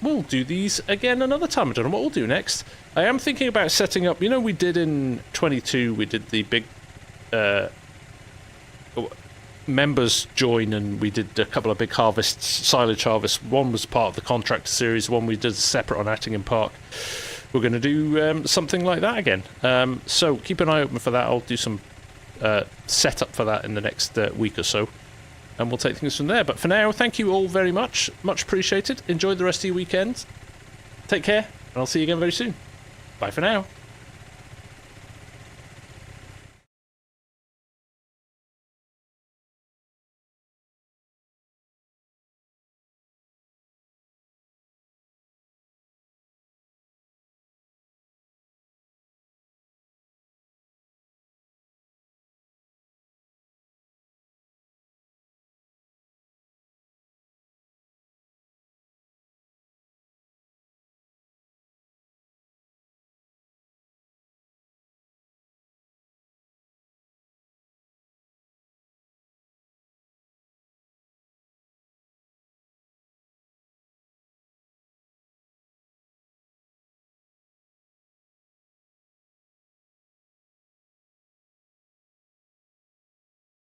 we'll do these again another time. I don't know what we'll do next. I am thinking about setting up, you know, we did in 22, we did the big members join, and we did a couple of big harvests, silage harvests. One was part of the contractor series, one we did separate on Attingham Park. We're going to do something like that again. So keep an eye open for that. I'll do some setup for that in the next week or so, and we'll take things from there. But for now, thank you all very much. Much appreciated. Enjoy the rest of your weekend. Take care, and I'll see you again very soon. Bye for now.